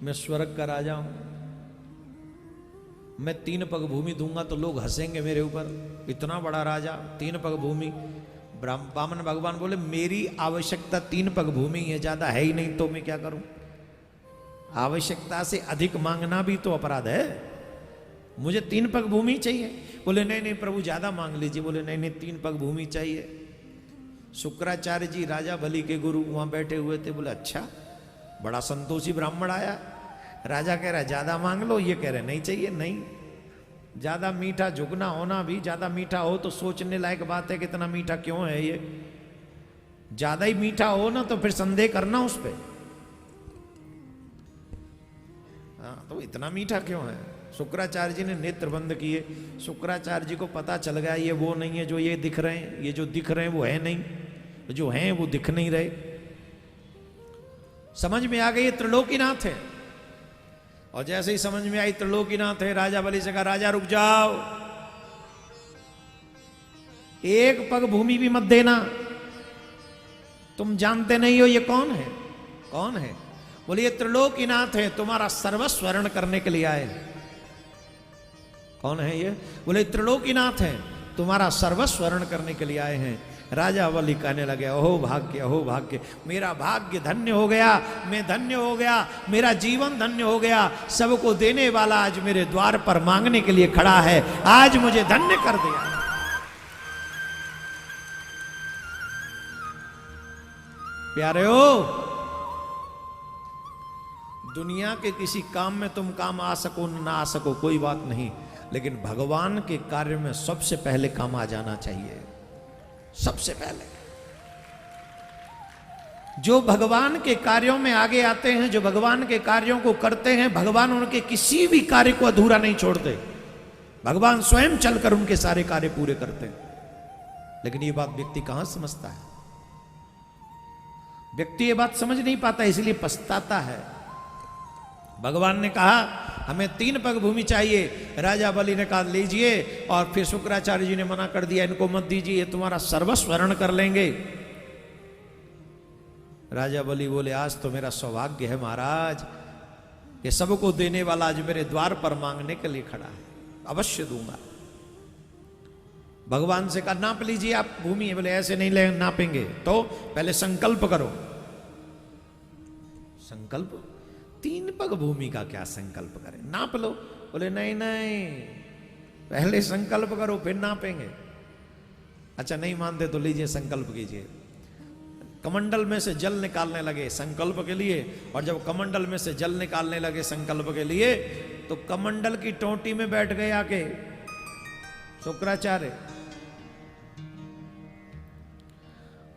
मैं स्वर्ग का राजा हूं, मैं 3 पग भूमि दूंगा तो लोग हंसेंगे मेरे ऊपर, इतना बड़ा राजा 3 पग भूमि। बामन भगवान बोले मेरी आवश्यकता 3 पग भूमि है, ज्यादा है ही नहीं, तो मैं क्या करूं? आवश्यकता से अधिक मांगना भी तो अपराध है, मुझे 3 पग भूमि चाहिए। बोले नहीं नहीं प्रभु ज्यादा मांग लीजिए। बोले नहीं नहीं 3 पग भूमि चाहिए। शुक्राचार्य जी राजा बलि के गुरु वहां बैठे हुए थे। बोले अच्छा, बड़ा संतोषी ब्राह्मण आया। राजा कह रहा है ज्यादा मांग लो, ये कह रहे नहीं चाहिए। नहीं, ज्यादा मीठा झुकना होना भी, ज्यादा मीठा हो तो सोचने लायक बात है कि इतना मीठा क्यों है ये। ज्यादा ही मीठा हो ना तो फिर संदेह करना उस पर, हाँ तो इतना मीठा क्यों है। शुक्राचार्य जी ने नेत्र बंद किए। शुक्राचार्य जी को पता चल गया ये वो नहीं है जो ये दिख रहे हैं, ये जो दिख रहे हैं वो है नहीं, जो हैं वो दिख नहीं रहे। समझ में आ गई ये त्रिलोकीनाथ है। और जैसे ही समझ में आई त्रिलोकीनाथ है, राजा बलि से कहा राजा रुक जाओ, 1 पग भूमि भी मत देना, तुम जानते नहीं हो ये कौन है। कौन है? बोले ये त्रिलोकीनाथ है, तुम्हारा सर्वस्व हरण करने के लिए आए। कौन है ये? बोले त्रिलोकीनाथ है, तुम्हारा सर्वस्व हरण करने के लिए आए हैं। राजा बलि कहने लगे अहो भाग्य, अहो भाग्य, मेरा भाग्य धन्य हो गया, मैं धन्य हो गया, मेरा जीवन धन्य हो गया। सबको देने वाला आज मेरे द्वार पर मांगने के लिए खड़ा है, आज मुझे धन्य कर दिया। प्यारे हो, दुनिया के किसी काम में तुम काम आ सको ना आ सको कोई बात नहीं, लेकिन भगवान के कार्य में सबसे पहले काम आ जाना चाहिए। सबसे पहले जो भगवान के कार्यों में आगे आते हैं, जो भगवान के कार्यों को करते हैं, भगवान उनके किसी भी कार्य को अधूरा नहीं छोड़ते। भगवान स्वयं चलकर उनके सारे कार्य पूरे करते हैं। लेकिन ये बात व्यक्ति कहां समझता है? व्यक्ति ये बात समझ नहीं पाता, इसलिए पछताता है। भगवान ने कहा हमें 3 पग भूमि चाहिए। राजा बलि ने कहा लीजिए, और फिर शुक्राचार्य जी ने मना कर दिया, इनको मत दीजिए, ये तुम्हारा सर्वस्व हरण कर लेंगे। राजा बलि बोले आज तो मेरा सौभाग्य है महाराज, ये सबको देने वाला आज मेरे द्वार पर मांगने के लिए खड़ा है, अवश्य दूंगा। भगवान से कहा नाप लीजिए आप भूमि। बोले ऐसे नहीं ले नापेंगे, तो पहले संकल्प करो। संकल्प? 3 पग भूमि का क्या संकल्प करें? नाप लो। बोले नहीं नहीं, पहले संकल्प करो फिर नापेंगे। अच्छा नहीं मानते तो लीजिए संकल्प कीजिए। कमंडल में से जल निकालने लगे संकल्प के लिए, और जब कमंडल में से जल निकालने लगे संकल्प के लिए तो कमंडल की टोंटी में बैठ गए आके शुक्राचार्य।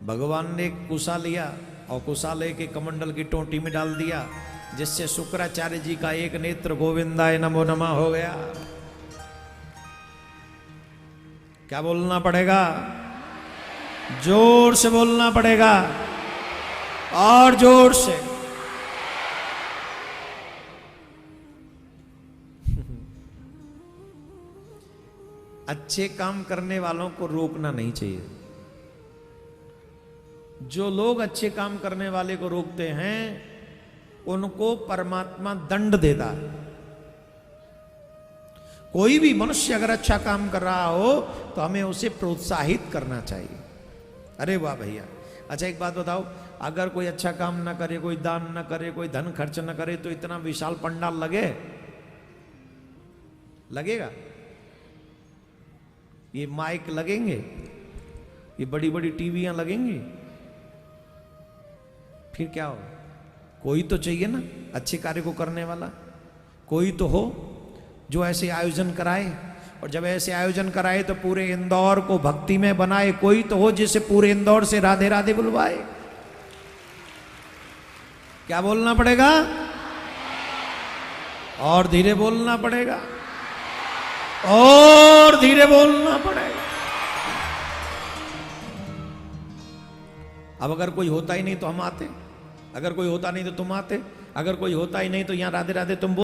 भगवान ने एक कुसा लिया, और कुशालय के कमंडल की टोटी में डाल दिया, जिससे शुक्राचार्य जी का एक नेत्र गोविंदाय नमो नमः हो गया। क्या बोलना पड़ेगा? जोर से बोलना पड़ेगा, और जोर से। अच्छे काम करने वालों को रोकना नहीं चाहिए। जो लोग अच्छे काम करने वाले को रोकते हैं उनको परमात्मा दंड देता है। कोई भी मनुष्य अगर अच्छा काम कर रहा हो तो हमें उसे प्रोत्साहित करना चाहिए। अरे वाह भैया, अच्छा एक बात बताओ, अगर कोई अच्छा काम ना करे, कोई दान ना करे, कोई धन खर्च ना करे, तो इतना विशाल पंडाल लगेगा? ये माइक लगेंगे, ये बड़ी बड़ी टीवियां लगेंगी, फिर क्या हो? कोई तो चाहिए ना अच्छे कार्य को करने वाला, कोई तो हो जो ऐसे आयोजन कराए, और जब ऐसे आयोजन कराए तो पूरे इंदौर को भक्ति में बनाए। कोई तो हो जिसे पूरे इंदौर से राधे राधे बुलवाए। क्या बोलना पड़ेगा? और धीरे बोलना पड़ेगा, और धीरे बोलना पड़ेगा। अब अगर कोई होता ही नहीं तो हम आते, अगर कोई होता नहीं तो तुम आते, अगर कोई होता ही नहीं तो यहां राधे राधे तुम बोल